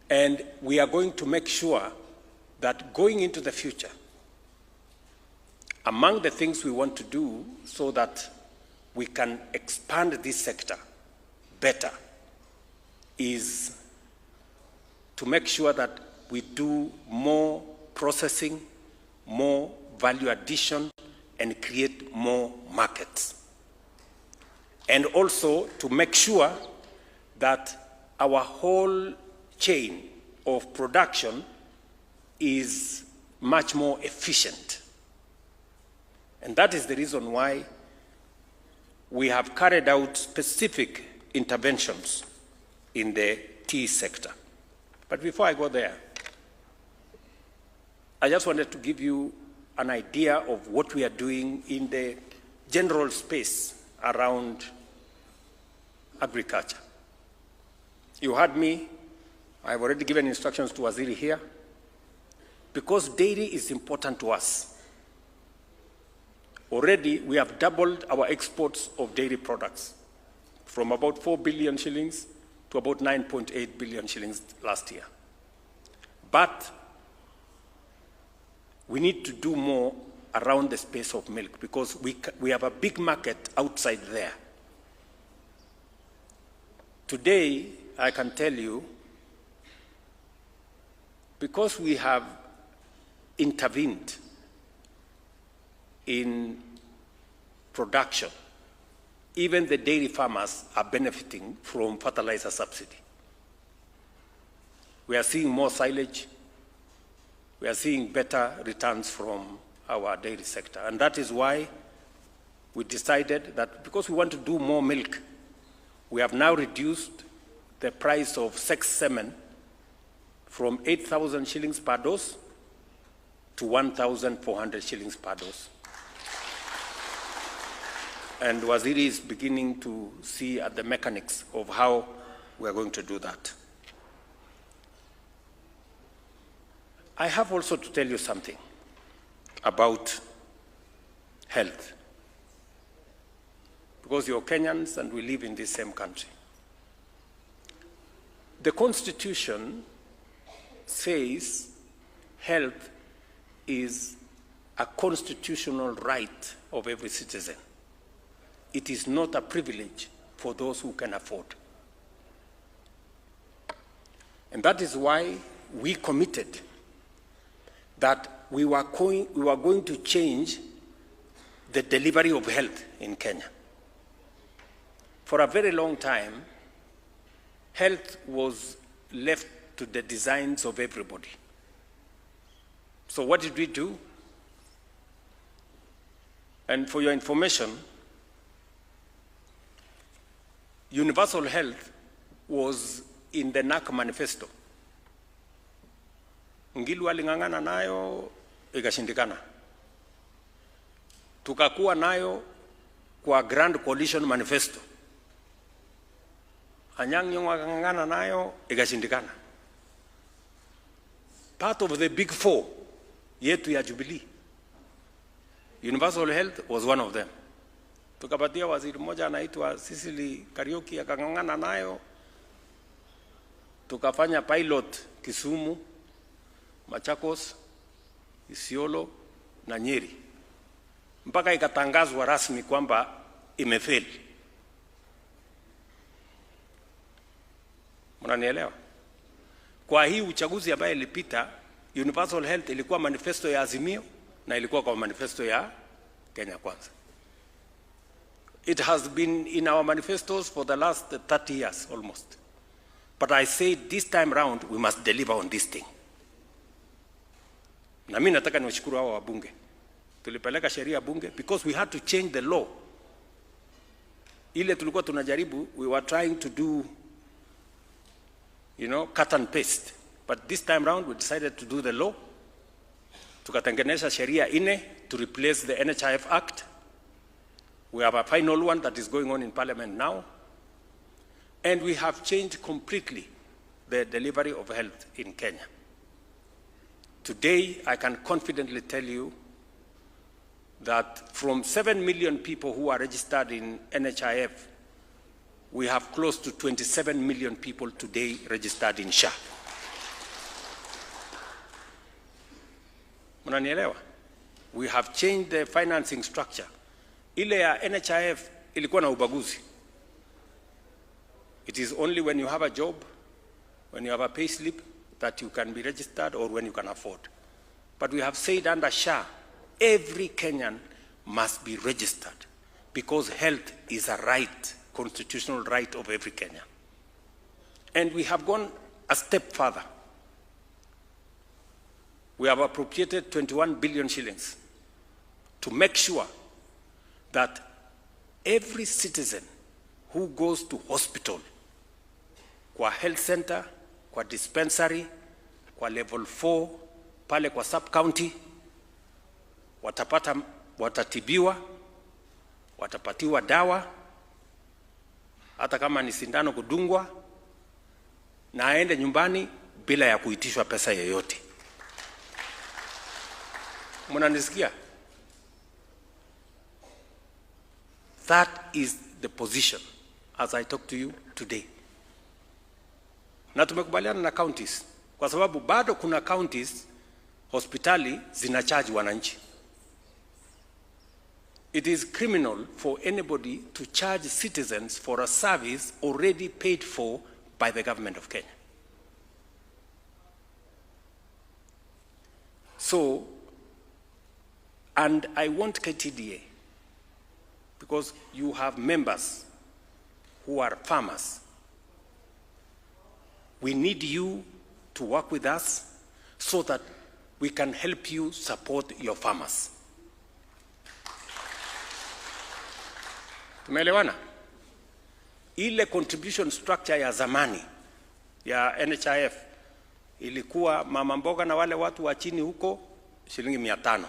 And we are going to make sure that going into the future, among the things we want to do so that we can expand this sector better is to make sure that we do more processing, more value addition, and create more markets. And also to make sure that our whole chain of production is much more efficient. And that is the reason why we have carried out specific interventions in the tea sector. But before I go there, I just wanted to give you an idea of what we are doing in the general space around agriculture. You heard me, I've already given instructions to Waziri here, because dairy is important to us. Already, we have doubled our exports of dairy products from about 4 billion shillings to about 9.8 billion shillings last year. But we need to do more around the space of milk because we have a big market outside there. Today, I can tell you, because we have intervened in production, even the dairy farmers are benefiting from fertilizer subsidy. We are seeing more silage. We are seeing better returns from our dairy sector. And that is why we decided that because we want to do more milk, we have now reduced the price of sex semen from 8,000 shillings per dose to 1,400 shillings per dose. And Waziri is beginning to see at the mechanics of how we are going to do that. I have also to tell you something about health. Because you're Kenyans and we live in this same country. The Constitution says health is a constitutional right of every citizen. It is not a privilege for those who can afford. And that is why we committed that we were going to change the delivery of health in Kenya. For a very long time, health was left to the designs of everybody. So what did we do? And for your information, universal health was in the NAC manifesto. Ngilu aling'ang'ana nayo ikashindikana. Tukakuwa nayo kwa Grand Coalition manifesto. Anyang' Nyong'o akang'ang'ana nayo ikashindikana. Part of the big four yetu ya Jubilee, universal health was one of them. Tukapatia waziri mmoja anaitwa Sicily Kariuki akang'ang'ana nayo. Tukafanya pilot Kisumu, Machakos, Isiolo na Nyeri. Mpaka ikatangazwa rasmi kwamba imefeli. Mnanielewa? Kwa hii uchaguzi ambaye ilipita, universal health ilikuwa manifesto ya Azimio na ilikuwa kwa manifesto ya Kenya Kwanza. It has been in our manifestos for the last 30 years almost. But I say this time round we must deliver on this thing. Na mimi nataka niwashukuru hao wabunge. Tulipeleka sheria bunge because we had to change the law. Ile tulikuwa tunajaribu, we were trying to do, cut and paste. But this time round we decided to do the law. Tukatengeneza sheria ine to replace the NHIF Act. We have a final one that is going on in Parliament now. And we have changed completely the delivery of health in Kenya. Today, I can confidently tell you that from 7 million people who are registered in NHIF, we have close to 27 million people today registered in SHA. Mnanielewa? We have changed the financing structure. Ile ya NHIF ilikuwa na ubaguzi. It is only when you have a job, when you have a pay slip, that you can be registered or when you can afford. But we have said under SHA, every Kenyan must be registered because health is a right, constitutional right of every Kenyan. And we have gone a step further. We have appropriated 21 billion shillings to make sure that every citizen who goes to hospital, kwa health center, kwa dispensary, kwa level 4, pale kwa sub-county, watatibiwa, watapatiwa dawa, hata kama ni sindano kudungwa, na aende nyumbani bila ya kuitishwa pesa yoyote. Mnanisikia? That is the position as I talk to you today. Na tumekubaliana na counties kwa sababu bado kuna counties hospitali zinacharge wananchi. It is criminal for anybody to charge citizens for a service already paid for by the government of Kenya. So, and I want KTDA, because you have members who are farmers. We need you to work with us so that we can help you support your farmers. Tumeelewana? Ile contribution structure ya zamani ya NHIF ilikuwa mama mboga na wale watu wa chini huko shilingi 500.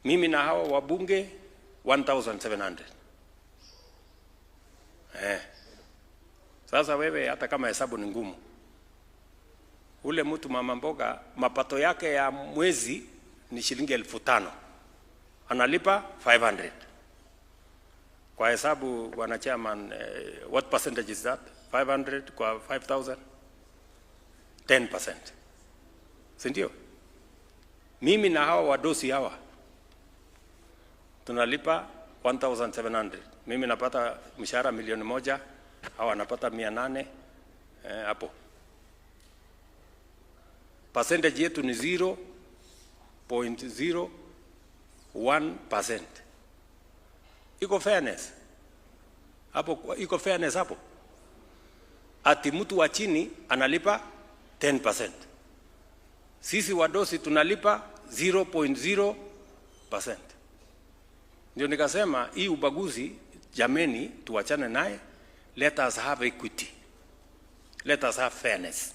Mimi na hawa wabunge 1,700. Sasa wewe hata kama hesabu ni ngumu, ule mtu mama mboga mapato yake ya mwezi ni shilingi 5,000. Analipa 500. Kwa hesabu wana chairman, what percentage is that? 500 kwa 5,000? 10%. Si ndio? Mimi na hawa wadosi hawa tunalipa 1,700. Mimi napata mshahara 1,000,000, hawa napata 800 hapo. Percentage yetu ni 0.01%. Iko fairness hapo, iko fairness hapo. Ati mtu wa chini analipa 10%. Sisi wadosi tunalipa 0.0%. Ndio nikasema hii ubaguzi jameni tuachane naye. Let us have equity. Let us have fairness.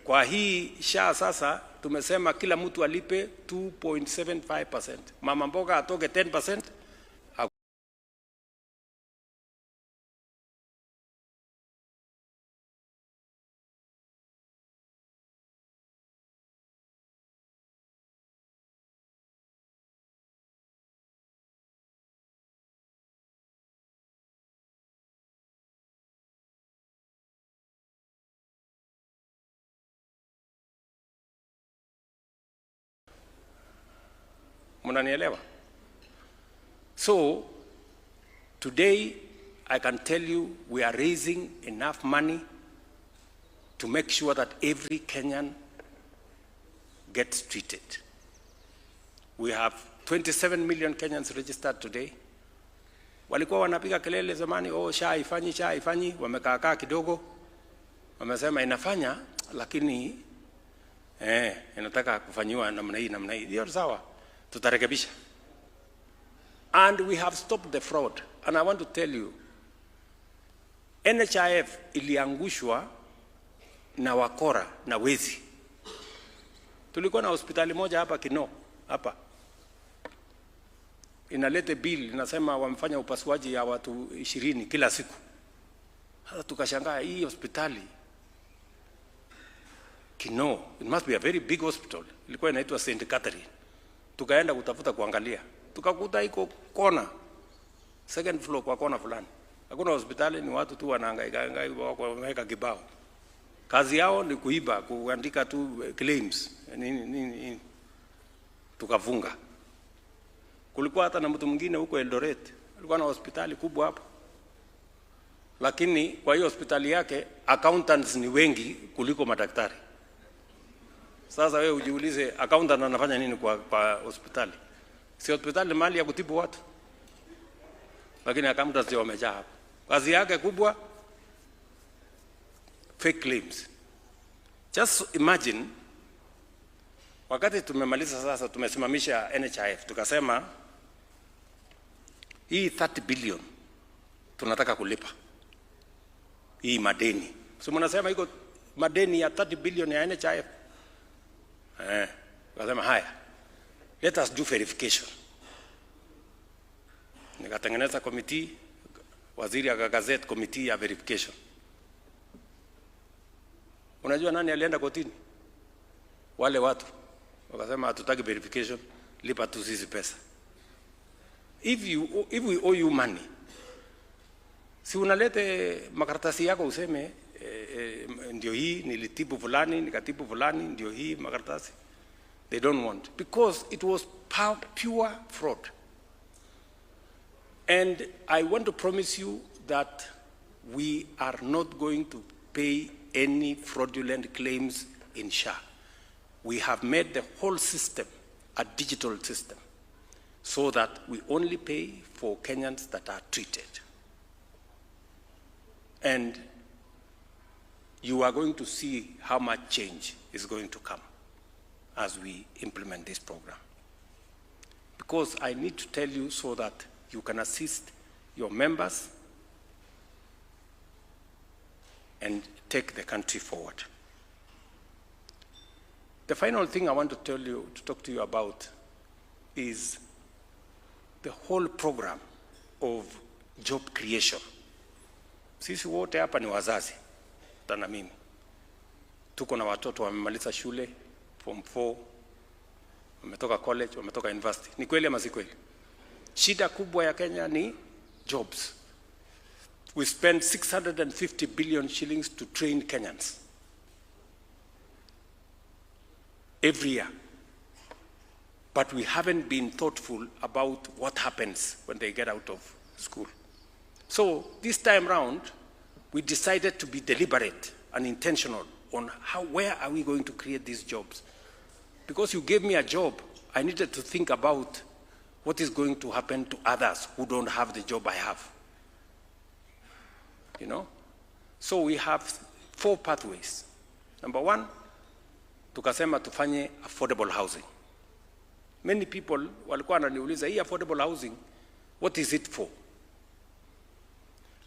Kwa hii SHA sasa tumesema kila mtu alipe 2.75%. Mama mboga atoke 10%. Mnanielewa? So today I can tell you we are raising enough money to make sure that every Kenyan gets treated. We have 27 million Kenyans registered today. Walikuwa wanapiga kelele zamani, oh SHA haifanyi, wamekaa kidogo. Wamesema inafanya lakini inataka kufanyiwa namna hii. Ndio sawa. Tutarekebisha. And we have stopped the fraud. And I want to tell you, NHIF iliangushwa na wakora na wezi. Tulikuwa na hospitali moja hapa Kino, hapa. Inalete bill, inasema wamefanya upasuaji ya watu 20 kila siku. Sasa tukashangaa hii hospitali Kino, it must be a very big hospital. Ilikuwa inaitwa St. Catherine. Tukaenda kutafuta kuangalia. Tukakuta iko kona. Second floor kwa kona fulani. Hakuna hospitali, ni watu tu wanahangaika wameweka kibao. Kazi yao ni kuiba, kuandika tu claims. Nini. Tukafunga. Kulikuwa hata na mtu mwingine huko Eldoret. Alikuwa na hospitali kubwa hapo. Lakini kwa hiyo hospitali yake accountants ni wengi kuliko madaktari. Sasa wewe ujiulize accountant anafanya nini kwa hospitali? Si hospitali ni mahali ya kutibu watu. Lakini accountants ndio wamejaa hapo. Kazi yake kubwa fake claims. Just imagine wakati tumemaliza sasa tumesimamisha NHIF tukasema hii 30 billion tunataka kulipa. Hii madeni. So mnasema iko madeni ya 30 billion ya NHIF. Wakasema haya, let us do verification. Nikatengeneza committee, waziri akagazette committee ya verification. Unajua nani alienda kotini? Wale watu wakasema hatutaki verification, lipa tu sisi pesa. If we owe you money, si unalete makaratasi yako useme ndio hii nilitibu fulani nikatibu fulani ndio hii makaratasi. They don't want, because it was pure fraud. And I want to promise you that we are not going to pay any fraudulent claims in SHA. We have made the whole system a digital system so that we only pay for Kenyans that are treated. And you are going to see how much change is going to come as we implement this program. Because I need to tell you so that you can assist your members and take the country forward. The final thing I want to talk to you about is the whole program of job creation. Sisi wote hapa ni wazazi, tana mimi. Tuko na watoto wamemaliza shule, form 4, wametoka college, wametoka university. Ni kweli ama si kweli? Shida kubwa ya Kenya ni jobs. We spend 650 billion shillings to train Kenyans every year. but we haven't been thoughtful about what happens when they get out of school. So this time round, we decided to be deliberate and intentional on where are we going to create these jobs. Because you gave me a job, I needed to think about what is going to happen to others who don't have the job I have. You know? So we have 4 pathways. Number 1, tukasema tufanye affordable housing. Many people walikuwa wananiuliza, hii affordable housing, what is it for?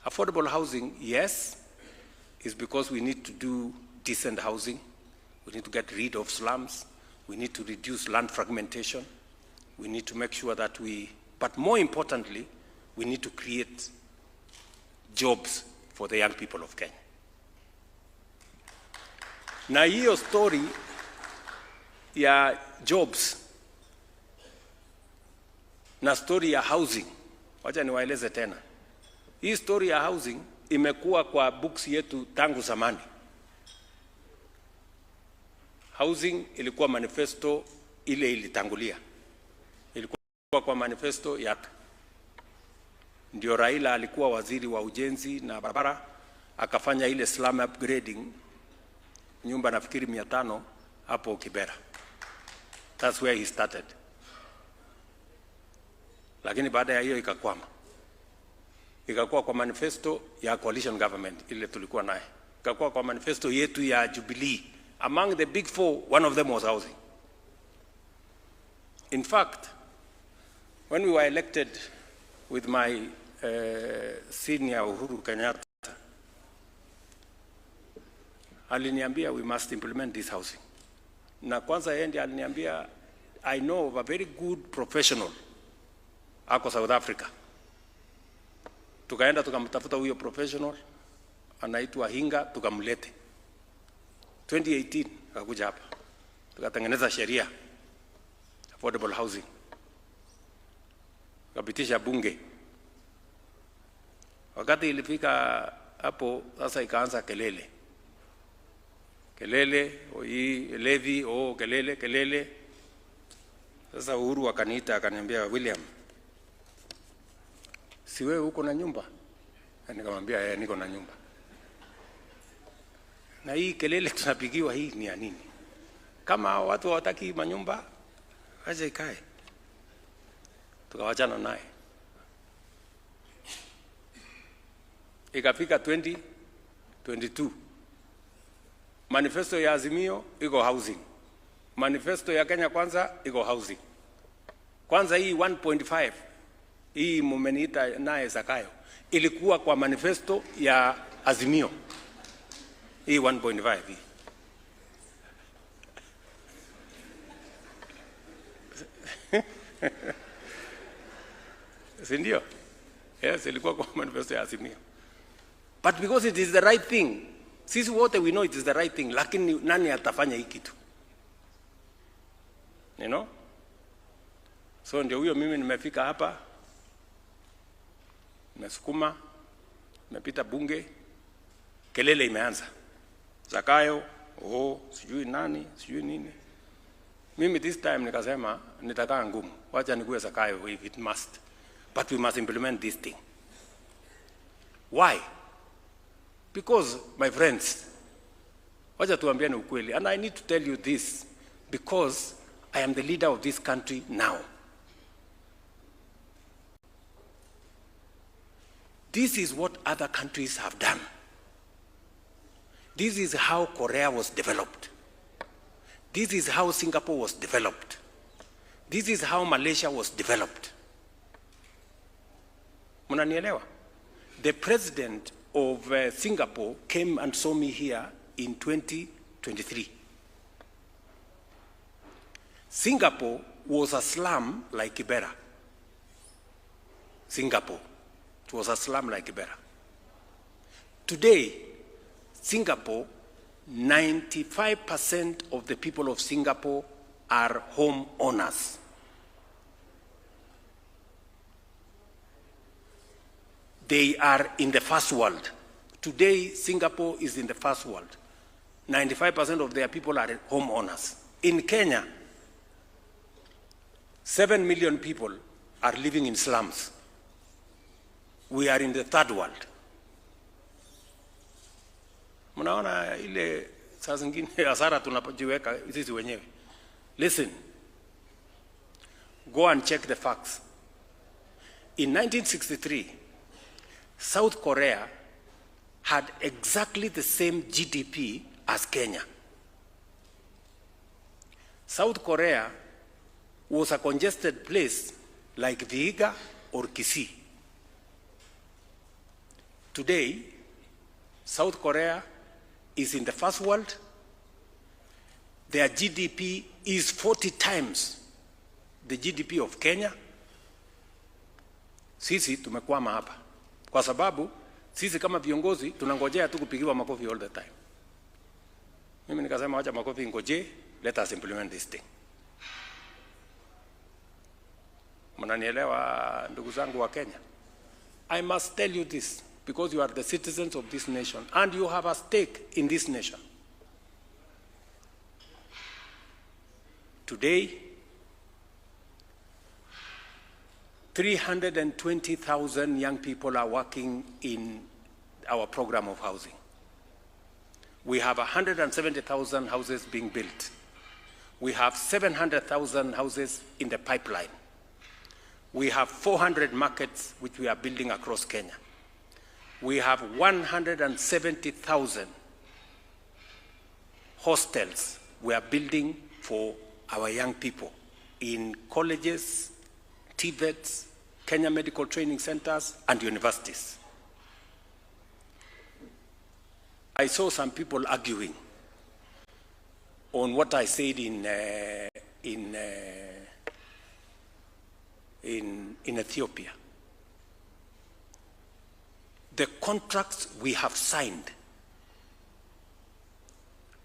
Affordable housing, yes, is because we need to do decent housing. We need to get rid of slums. We need to reduce land fragmentation. We need to make sure that but more importantly, we need to create jobs for the young people of Kenya. Na hiyo story ya jobs na story ya housing, wacha niwaeleze tena. Hii story ya housing imekuwa kwa books yetu tangu zamani. Housing ilikuwa manifesto ile ilitangulia. Ilikuwa kwa manifesto ya ndio Raila alikuwa waziri wa ujenzi na barabara, akafanya ile slum upgrading, nyumba nafikiri 500 hapo Kibera. That's where he started. Lakini baada ya hiyo ikakwama. Ikakuwa kwa manifesto ya coalition government ile tulikuwa naye. Ikakuwa kwa manifesto yetu ya Jubilee. Among the big 4, one of them was housing. In fact, when we were elected with my senior Uhuru Kenyatta, aliniambia we must implement this housing. Na kwanza yeye ndiye aliniambia, I know of a very good professional ako South Africa. Tukaenda tukamtafuta huyo professional, anaitwa Hinga, tukamlete. 2018 akakuja hapa. Tukatengeneza sheria affordable housing. Tukapitisha bunge. Wakati ilifika hapo sasa ikaanza kelele. Kelele, hii levy, kelele. Sasa Uhuru akaniita akaniambia, William, si wewe uko na nyumba? Nikamwambia niko na nyumba. Na hii kelele tunapigiwa hii ni ya nini? Kama watu hawataki manyumba, aje ikae. Tukawachana naye. Ikafika 2022. Manifesto ya Azimio iko housing. Manifesto ya Kenya Kwanza iko housing. Kwanza hii 1.5 hii mumeniita naye Zakayo ilikuwa kwa manifesto ya Azimio. Hii 1.5 hii. Sindio? Yes, ilikuwa kwa manifesto ya Azimio. But because it is the right thing, sisi wote we know it is the right thing, lakini nani atafanya hii kitu? You know? So ndio huyo mimi nimefika hapa, nimesukuma, nimepita bunge, kelele imeanza. Zakayo, sijui nani, sijui nini. Mimi this time nikasema nitakaa ngumu. Wacha nikuwe Zakayo if it must. But we must implement this thing. Why? Because, my friends, wacha tuambiane ukweli, and I need to tell you this because I am the leader of this country now. This is what other countries have done. This is how Korea was developed. This is how Singapore was developed. This is how Malaysia was developed. Munanielewa? The president of Singapore came and saw me here in 2023. Singapore was a slum like Kibera. Singapore. It was a slum like Kibera. Today, Singapore, 95% of the people of Singapore are home owners. They are in the first world. Today, Singapore is in the first world. 95% of their people are home owners. In Kenya, 7 million people are living in slums. We are in the third world. Mnaona ile saa zingine hasara tunapojiweka sisi wenyewe. Listen. Go and check the facts. In 1963, South Korea had exactly the same GDP as Kenya. South Korea was a congested place like Vihiga or Kisii. Today, South Korea is in the first world. Their GDP is 40 times the GDP of Kenya. Sisi tumekwama hapa kwa sababu sisi kama viongozi tunangojea tu kupigiwa makofi all the time. Mimi nikasema wacha makofi ngoje, let us implement this thing. Mnanielewa ndugu zangu wa Kenya? I must tell you this because you are the citizens of this nation and you have a stake in this nation. Today, 320,000 young people are working in our program of housing. We have 170,000 houses being built. We have 700,000 houses in the pipeline. We have 400 markets which we are building across Kenya. We have 170,000 hostels we are building for our young people in colleges, TVETs, Kenya medical training centers, and universities. I saw some people arguing on what I said in Ethiopia. The contracts we have signed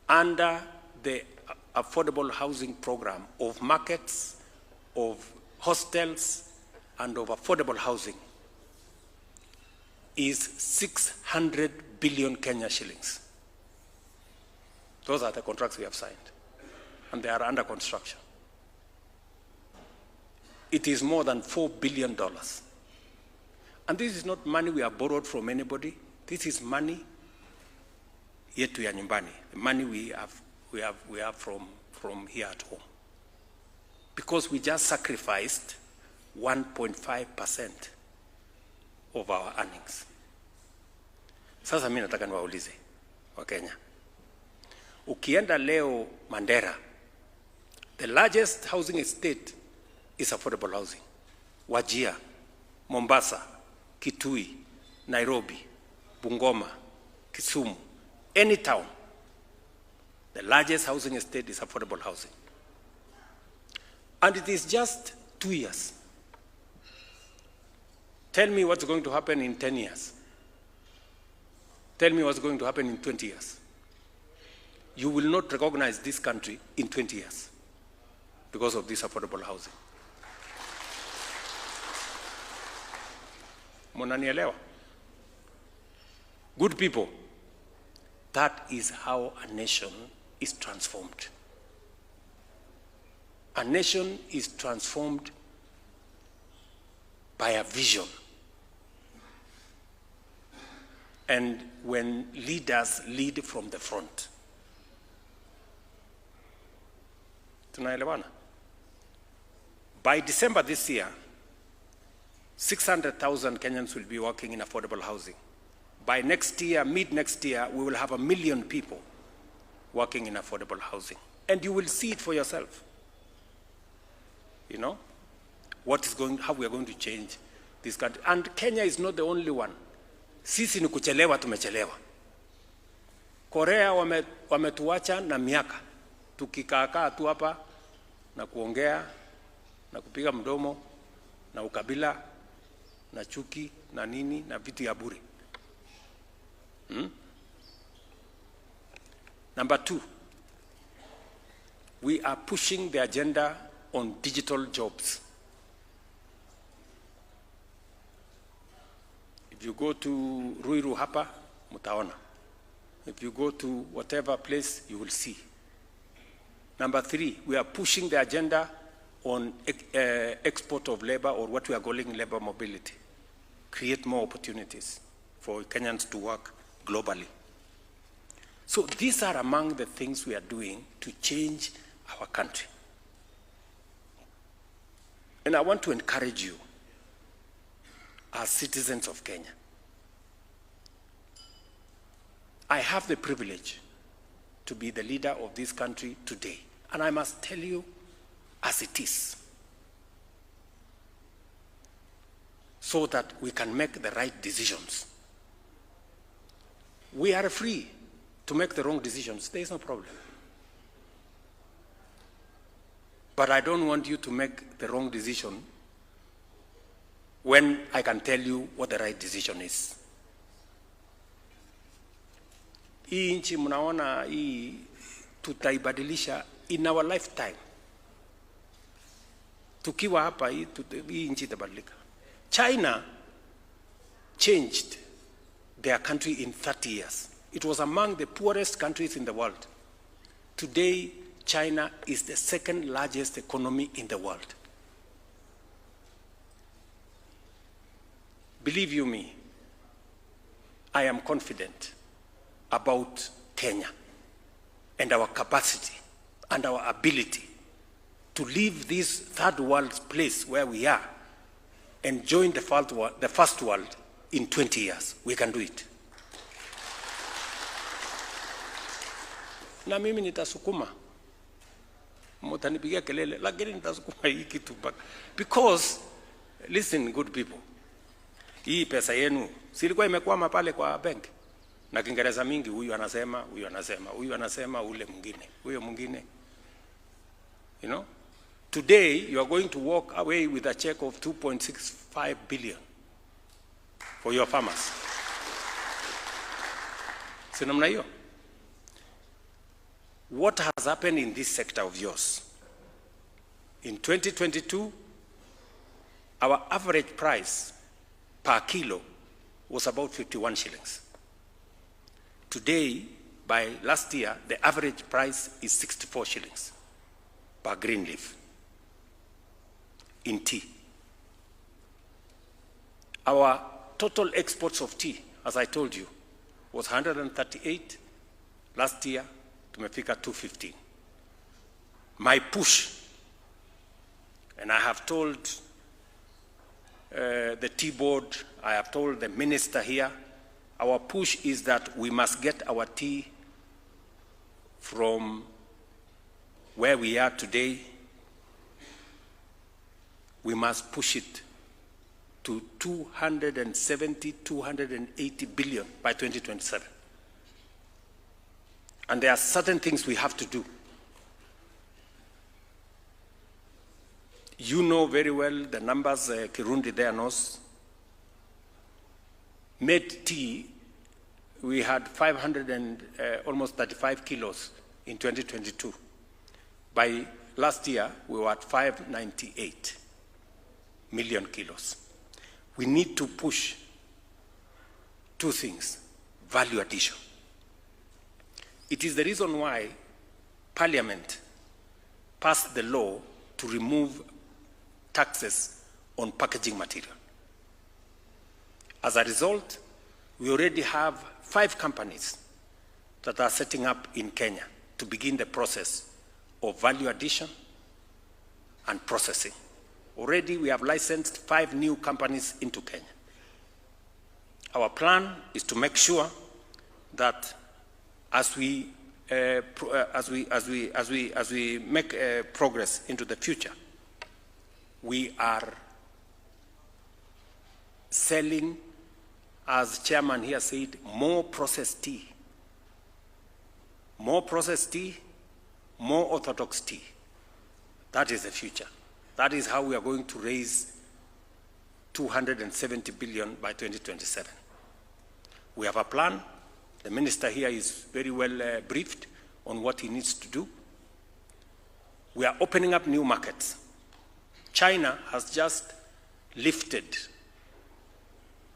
under the affordable housing program of markets, of hostels, and of affordable housing is 600 billion Kenya shillings. Those are the contracts we have signed, and they are under construction. It is more than $4 billion. And this is not money we have borrowed from anybody. This is money yetu ya nyumbani, the money we have from here at home. Because we just sacrificed 1.5% of our earnings. Sasa mimi nataka niwaulize wa Kenya. Ukienda leo Mandera, the largest housing estate is affordable housing. Wajir, Mombasa, Kitui, Nairobi, Bungoma, Kisumu, any town, the largest housing estate is affordable housing. And it is just 2 years. Tell me what's going to happen in 10 years. Tell me what's going to happen in 20 years. You will not recognize this country in 20 years because of this affordable housing. Munanielewa? Good people, that is how a nation is transformed. A nation is transformed by a vision. And when leaders lead from the front. Tunaelewana? By December this year, 600,000 Kenyans will be working in affordable housing. By next year, mid-next year, we will have 1 million people working in affordable housing. And you will see it for yourself. You know, how we are going to change this country. And Kenya is not the only one. Sisi ni kuchelewa tumechelewa. Korea wametuacha na miaka. Tukikaakaa tu hapa na kuongea na kupiga mdomo na ukabila na chuki na nini na vitu ya bure. Number 2, we are pushing the agenda on digital jobs. If you go to Ruiru hapa, mutaona. If you go to whatever place, you will see. Number 3, we are pushing the agenda on export of labor, or what we are calling labor mobility, create more opportunities for Kenyans to work globally. So these are among the things we are doing to change our country. And I want to encourage you as citizens of Kenya. I have the privilege to be the leader of this country today. And I must tell you as it is, so that we can make the right decisions. We are free to make the wrong decisions. There is no problem. But I don't want you to make the wrong decision when I can tell you what the right decision is. Hii nchi mnaona hii tutaibadilisha in our lifetime. Tukiwa hapa hii nchi itabadilika. China changed their country in 30 years. It was among the poorest countries in the world. Today, China is the second largest economy in the world. Believe you me, I am confident about Kenya and our capacity and our ability to leave this third world place where we are and join the first world in 20 years. We can do it. Na mimi nitasukuma. Mutanipigia kelele, lakini nitasukuma hii kitu mpaka. Because, listen good people, hii pesa yenu, silikuwa imekwama pale kwa bank. Na Kiingereza mingi, huyu anasema, huyu anasema, huyu anasema, ule mwingine, huyo mwingine. You know? Today, you are going to walk away with a check of 2.65 billion for your farmers. Si namna hiyo? What has happened in this sector of yours? In 2022, our average price per kilo was about 51 shillings. Today, by last year, the average price is 64 shillings per green leaf in tea. Our total exports of tea, as I told you, was 138. Last year, tumefika 215. My push, and I have told the tea board, I have told the minister here, our push is that we must get our tea from where we are today. We must push it to 270, 280 billion by 2027. And there are certain things we have to do. You know very well the numbers, Kirundi there knows. Made tea, we had 500 and almost 35 kilos in 2022. By last year, we were at 598 million kilos. We need to push two things: value addition. It is the reason why Parliament passed the law to remove taxes on packaging material. As a result, we already have 5 companies that are setting up in Kenya to begin the process of value addition and processing. Already we have licensed 5 new companies into Kenya. Our plan is to make sure that as we make progress into the future, we are selling, as chairman here said, more processed tea. More processed tea, more orthodox tea. That is the future. That is how we are going to raise 270 billion by 2027. We have a plan. The minister here is very well briefed on what he needs to do. We are opening up new markets. China has just lifted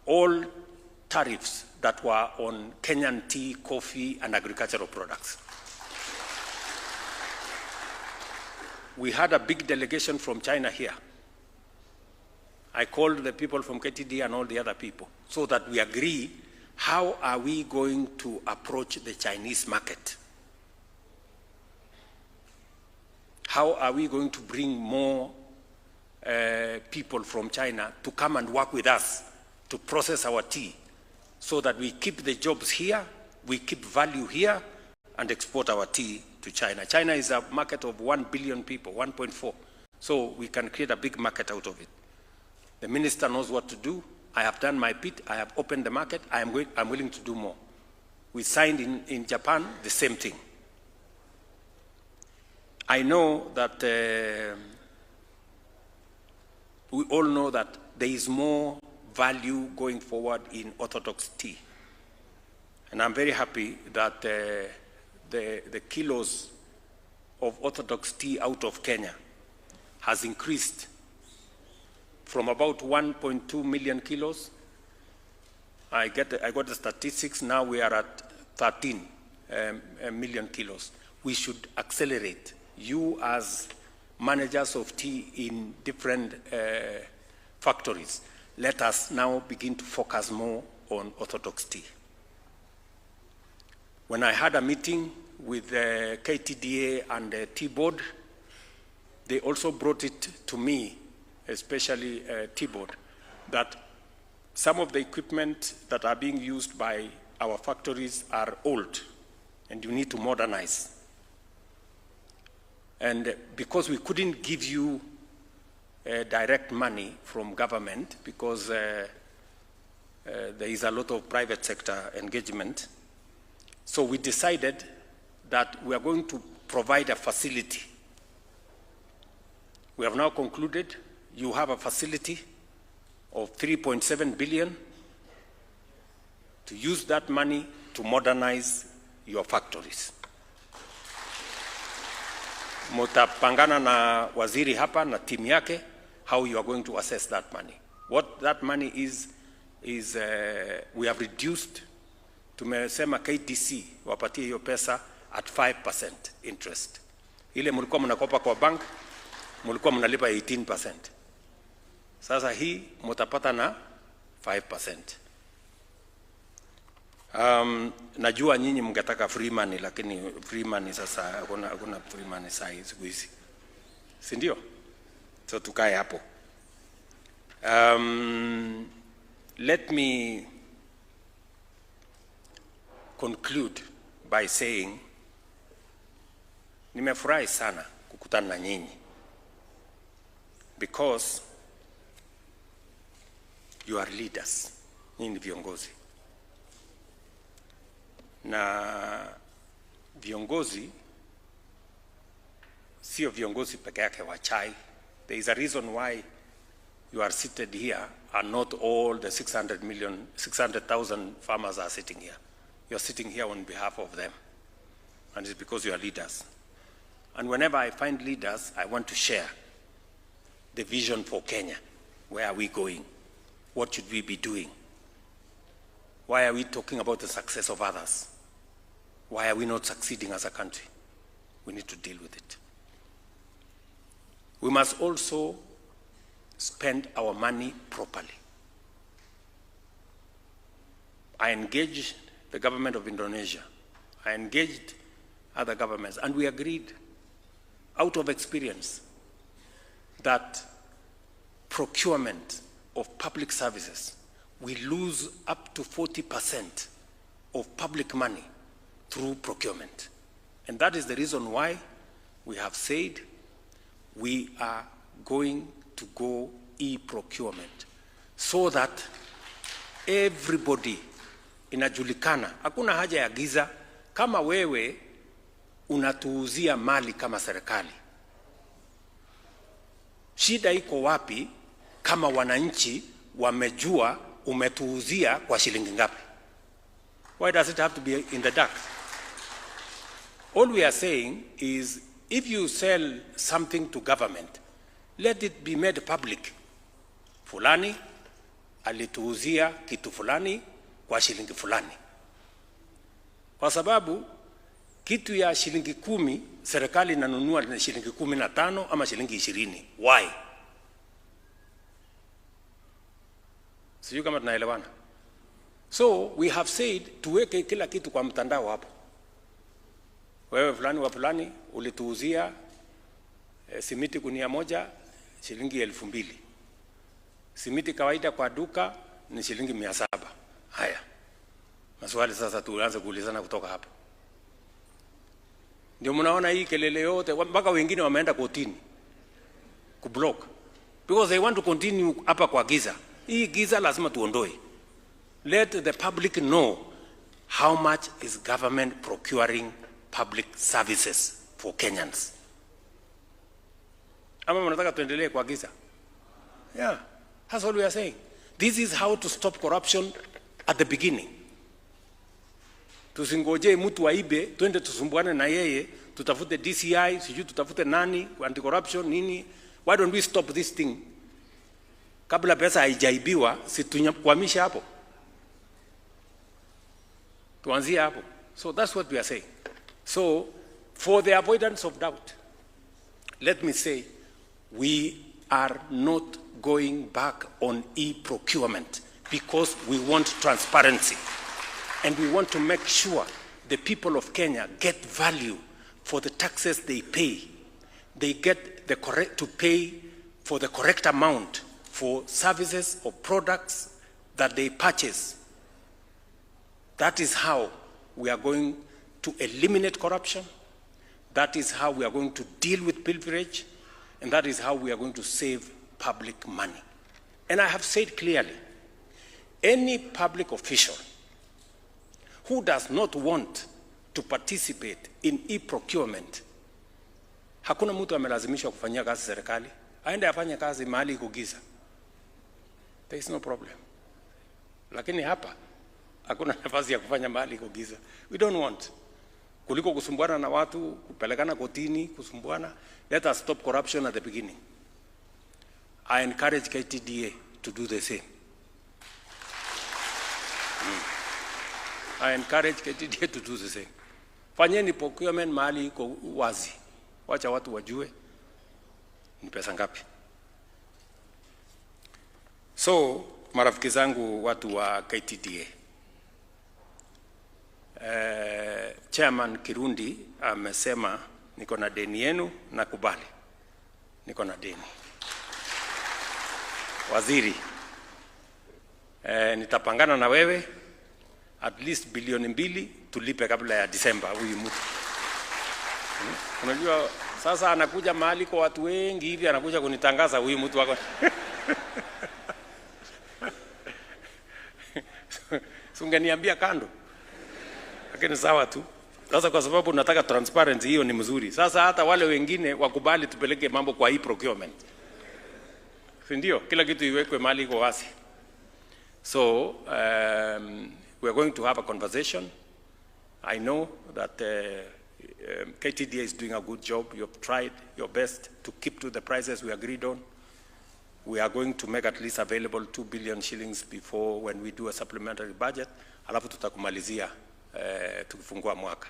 all tariffs that were on Kenyan tea, coffee, and agricultural products. we had a big delegation from China here. I called the people from KTDA and all the other people so that we agree how are we going to approach the Chinese market. How are we going to bring more people from China to come and work with us to process our tea so that we keep the jobs here, we keep value here, and export our tea to China. China is a market of 1 billion people, 1.4. So we can create a big market out of it. The minister knows what to do. I have done my bit. I have opened the market. I'm willing to do more. We signed in Japan the same thing. I know that we all know that there is more value going forward in orthodox tea. And I'm very happy that the kilos of orthodox tea out of Kenya has increased from about 1.2 million kilos. I got the statistics. Now we are at 13 million kilos. We should accelerate. You as managers of tea in different factories, let us now begin to focus more on orthodox tea. When I had a meeting with the KTDA and the tea board, they also brought it to me, especially tea board, that some of the equipment that are being used by our factories are old and you need to modernize. And because we couldn't give you direct money from government because there is a lot of private sector engagement, so we decided that we are going to provide a facility. We have now concluded you have a facility of 3.7 billion to use that money to modernize your factories. Mutapangana na waziri hapa na timu yake how you are going to assess that money. What that money is we have reduced, tumesema KDC wapatie hiyo pesa at 5% interest. Ile mlikuwa mnakopa kwa bank, mlikuwa mnalipa 18%. Sasa hii mtapata na 5%. Najua nyinyi mngetaka free money, lakini free money sasa hakuna free money siku hizi. Si ndio? So tukae hapo. Let me conclude by saying nimefurahi sana kukutana na nyinyi because you are leaders. Nyinyi ni viongozi. Na viongozi sio viongozi peke yake wa chai. There is a reason why you are seated here and not all the 600,000 farmers are sitting here. You are sitting here on behalf of them. And it's because you are leaders. And whenever I find leaders, I want to share the vision for Kenya. Where are we going? What should we be doing? Why are we talking about the success of others? Why are we not succeeding as a country? We need to deal with it. We must also spend our money properly. I engaged the government of Indonesia. I engaged other governments, and we agreed out of experience that procurement of public services, we lose up to 40% of public money through procurement. And that is the reason why we have said we are going to go e-procurement so that everybody inajulikana. Hakuna haja ya giza. Kama wewe unatuuzia mali kama serikali, shida iko wapi kama wananchi wamejua umetuuzia kwa shilingi ngapi? Why does it have to be in the dark? All we are saying is if you sell something to government, let it be made public. Fulani alituuzia kitu fulani kwa shilingi fulani. Kwa sababu kitu ya shilingi 10 serikali inanunua na shilingi 15 ama shilingi 20. Why? Sijui kama tunaelewana. So we have said tuweke kila kitu kwa mtandao hapo. Wewe fulani wa fulani ulituuzia simiti gunia moja shilingi 2,000. Simiti kawaida kwa duka ni shilingi 700. Haya. Maswali sasa tuanze kuulizana kutoka hapo. Ndio mnaona hii kelele yote mpaka wengine wameenda kotini kublock because they want to continue hapa kwa giza. Hii giza lazima tuondoe. Let the public know how much is government procuring public services for Kenyans. Ama mnataka tuendelee kwa giza? Yeah, that's what we are saying. This is how to stop corruption at the beginning. Tusingoje mtu aibe, twende tusumbuane na yeye, tutafute DCI, sijui tutafute nani, anti-corruption, nini. Why don't we stop this thing? Kabla pesa haijaibiwa, si tunyamkwamisha hapo. Tuanzie hapo. So that's what we are saying. So, for the avoidance of doubt, let me say, we are not going back on e-procurement because we want transparency. And we want to make sure the people of Kenya get value for the taxes they pay. They get to pay for the correct amount for services or products that they purchase. That is how we are going to eliminate corruption. That is how we are going to deal with pilferage. And that is how we are going to save public money. And I have said clearly, any public official who does not want to participate in e-procurement, hakuna mtu amelazimishwa kufanyia kazi serikali, aende afanye kazi mahali iko giza. There is no problem. Lakini hapa hakuna nafasi ya kufanya mahali iko giza. We don't want. Kuliko kusumbuana na watu, kupelekana kotini, kusumbuana. Let us stop corruption at the beginning. I encourage KTDA to do the same. I encourage KTDA to do the same. Fanyeni procurement mahali iko wazi. Wacha watu wajue ni pesa ngapi. So, marafiki zangu watu wa KTDA. Chairman Kirundi amesema niko na deni yenu, nakubali. Niko na deni. Waziri, nitapangana na wewe at least bilioni 2 tulipe kabla ya Disemba huyu mtu. Unajua sasa anakuja mahali kwa watu wengi hivi, anakuja kunitangaza huyu mtu wako. Sungeniambia kando. Lakini sawa tu. Sasa kwa sababu nataka transparency, hiyo ni mzuri. Sasa hata wale wengine wakubali tupeleke mambo kwa e-procurement. Ndio, kila kitu iwekwe mahali iko wazi. So, we are going to have a conversation. I know that KTDA is doing a good job. You have tried your best to keep to the prices we agreed on. We are going to make at least available 2 billion shillings before when we do a supplementary budget. Alafu tutakumalizia tukifungua mwaka.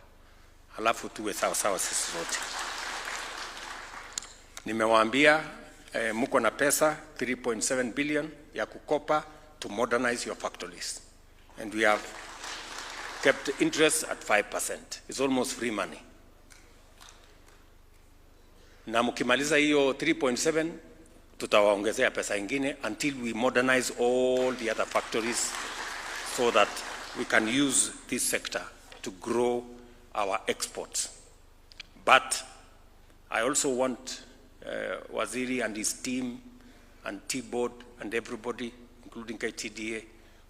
Alafu tuwe sawa sawa sisi wote. Nimewaambia mko na pesa 3.7 billion ya kukopa to modernize your factories. And we have kept interest at 5%. It's almost free money. Na mkimaliza hiyo 3.7 tutawaongezea pesa ingine until we modernize all the other factories so that we can use this sector to grow our exports. But I also want Waziri and his team and T-Board and everybody, including KTDA,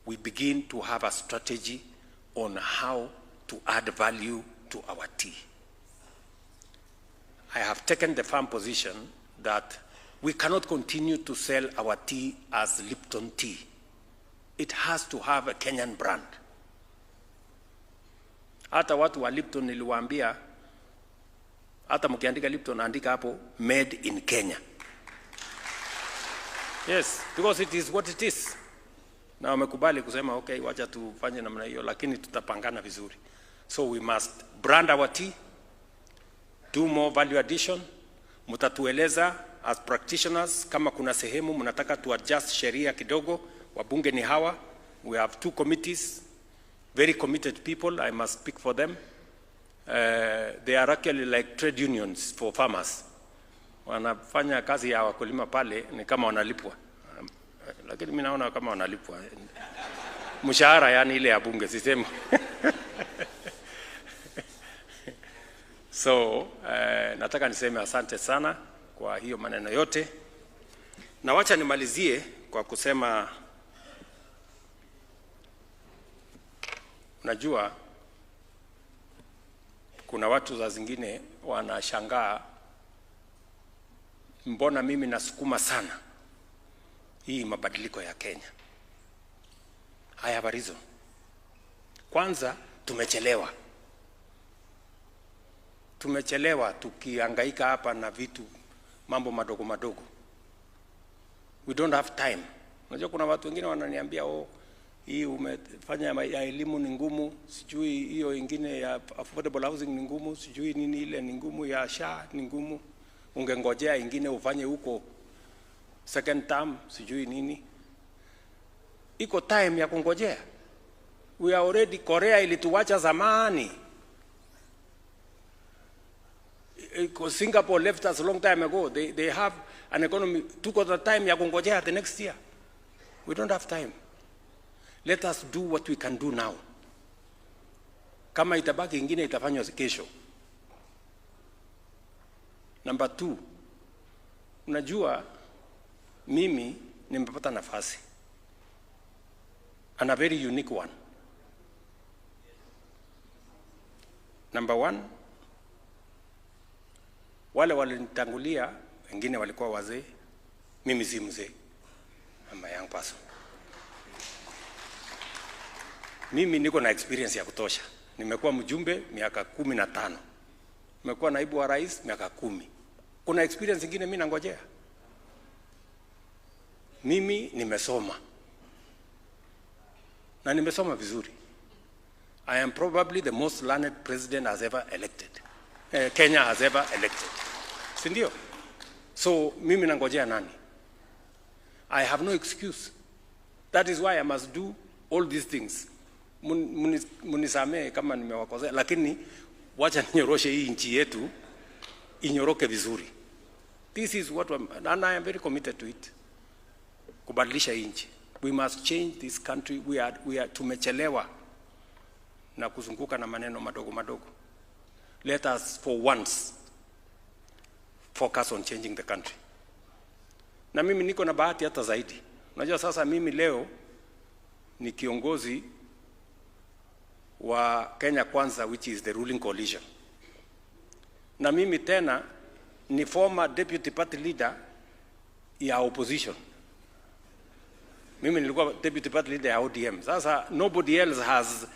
we begin to have a strategy on how to add value to our tea. I have taken the firm position that we cannot continue to sell our tea as Lipton tea. It has to have a Kenyan brand. Hata watu wa Lipton niliwaambia, hata mkiandika Lipton andika hapo made in Kenya. Yes, because it is what it is. Na wamekubali kusema okay, wacha tufanye namna hiyo, lakini tutapangana vizuri. So we must brand our tea, do more value addition. Mutatueleza as practitioners kama kuna sehemu mnataka to adjust sheria kidogo. Wabunge ni hawa. We have 2 committees, very committed people, I must speak for them. They are actually like trade unions for farmers. Wanafanya kazi ya wakulima pale ni kama wanalipwa. Lakini mimi naona kama wanalipwa. Mshahara yani ile ya bunge sisema. So, nataka niseme asante sana kwa hiyo maneno yote. Na wacha nimalizie kwa kusema, unajua kuna watu za zingine wanashangaa mbona mimi nasukuma sana hii mabadiliko ya Kenya. I have a reason. Kwanza tumechelewa. Tumechelewa tukihangaika hapa na vitu mambo madogo madogo. We don't have time. Unajua kuna watu wengine wananiambia hii umefanya ya elimu ni ngumu, sijui hiyo ingine ya affordable housing ni ngumu, sijui nini ile ni ngumu, ya SHA ni ngumu. Ungengojea ingine ufanye huko second term, sijui nini. Iko time ya kungojea. We are already, Korea ilituacha zamani. Singapore left us a long time ago. They have an economy, took the time ya kungojea the next year. We don't have time. Let us do what we can do now. Kama itabaki ingine itafanywa kesho. Number 2. Unajua mimi nimepata nafasi. And a very unique one. Number 1, wale walinitangulia wengine walikuwa wazee, mimi si mzee. I'm a young person. Mimi niko na experience ya kutosha. Nimekuwa mjumbe miaka 15. Nimekuwa naibu wa rais miaka 10. Kuna experience nyingine mimi nangojea. Mimi nimesoma. Na nimesoma vizuri. I am probably the most learned president has ever elected. Kenya has ever elected. Sindio? So mimi nangojea nani? I have no excuse. That is why I must do all these things. Munisamee kama nimewakosea, lakini wacha ninyoroshe hii nchi yetu inyoroke vizuri. This is what and I am very committed to it. Kubadilisha hii nchi. We must change this country. We are tumechelewa na kuzunguka na maneno madogo madogo. Let us for once focus on changing the country. Na mimi niko na bahati hata zaidi. Unajua sasa mimi leo ni kiongozi wa Kenya Kwanza, which is the ruling coalition. Na mimi tena ni former deputy party leader ya opposition. Mimi nilikuwa deputy party leader ya ODM. Sasa nobody else has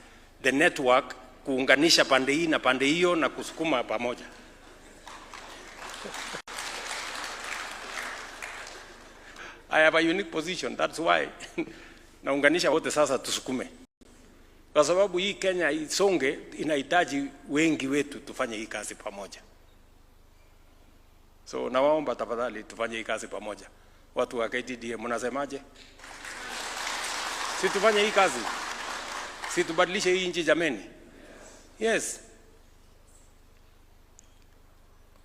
the network kuunganisha pande hii na pande hiyo na kusukuma pamoja. I have a unique position, that's why naunganisha wote sasa tusukume. Kwa sababu hii Kenya isonge inahitaji wengi wetu tufanye hii kazi pamoja. So nawaomba tafadhali tufanye hii kazi pamoja. Watu wa KTDA mnasemaje? Si tufanye hii kazi. Si tubadilishe hii nchi jameni. Yes.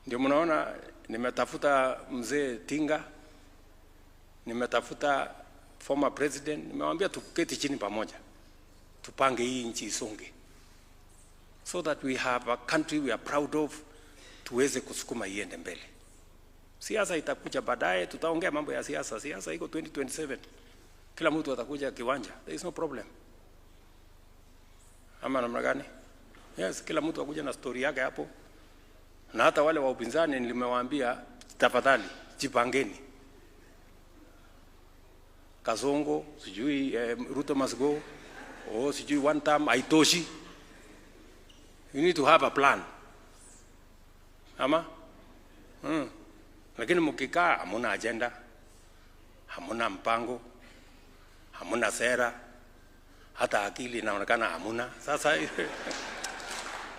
Ndio mnaona nimetafuta mzee Tinga. Nimetafuta former president, nimewambia tuketi chini pamoja. Tupange hii nchi isonge. So that we have a country we are proud of, tuweze kusukuma iende mbele. Siasa itakuja baadaye, tutaongea mambo ya siasa. Siasa iko 2027. Kila mtu atakuja kiwanja. There is no problem. Ama namna gani? Yes, kila mtu akuja na story yake hapo. Na hata wale wa upinzani nilimewaambia tafadhali jipangeni. Kazongo, sijui Ruto must go, sijui one term, haitoshi. You need to have a plan. Ama? Lakini mkikaa hamuna agenda, hamuna mpango, hamuna sera, hata akili inaonekana hamuna. Sasa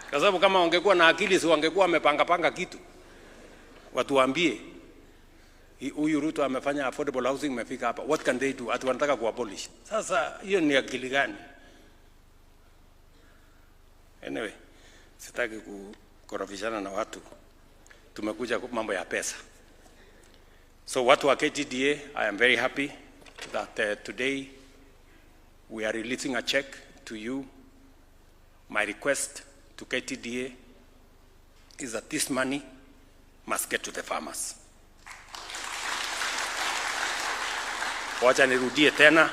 Kwa sababu kama wangekuwa na akili si wangekuwa wamepanga kitu. Watuambie huyu Ruto amefanya affordable housing imefika hapa. What can they do? Ati wanataka kuabolish. Sasa hiyo ni akili gani? Anyway, sitaki kukorofishana na watu. Tumekuja mambo ya pesa. So watu wa KTDA, I am very happy that today we are releasing a check to you. My request to KTDA is that this money must get to the farmers. Wacha nirudie tena,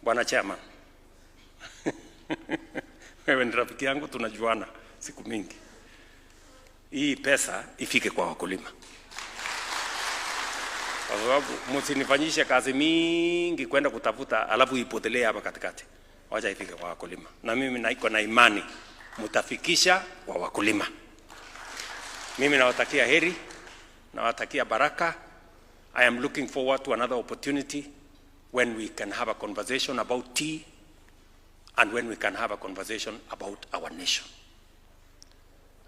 Bwana Chairman. Wewe ni rafiki yangu, tunajuana siku mingi. Hii pesa ifike kwa wakulima. Kwa sababu msinifanyishe kazi mingi kwenda kutafuta alafu ipotelee hapa katikati. Wacha ifike kwa wakulima. Na mimi naiko na imani mtafikisha kwa wakulima. Mimi nawatakia heri, nawatakia baraka. I am looking forward to another opportunity when we can have a conversation about tea and when we can have a conversation about our nation.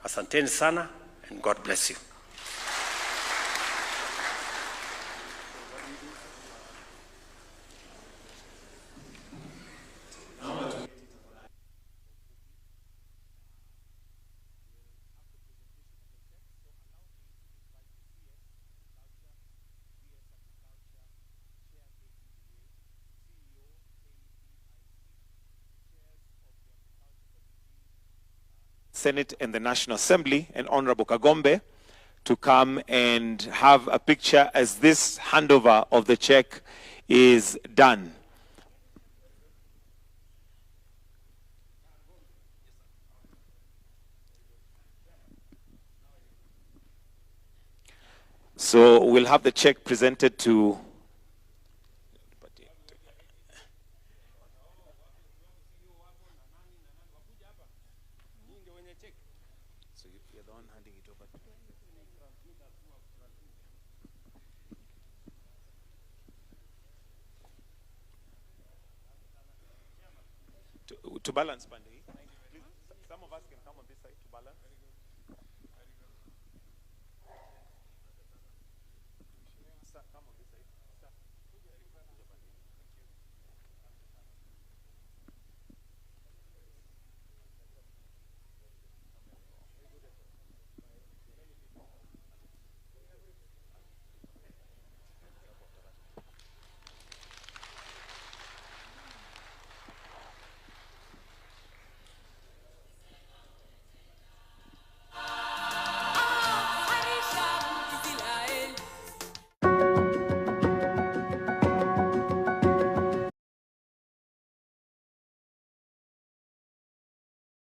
Asanteni sana and God bless you. Senate and the National Assembly and Honorable Kagombe to come and have a picture as this handover of the check is done. So we'll have the check presented to to balance, Pandey. Some of us can come on this side to balance.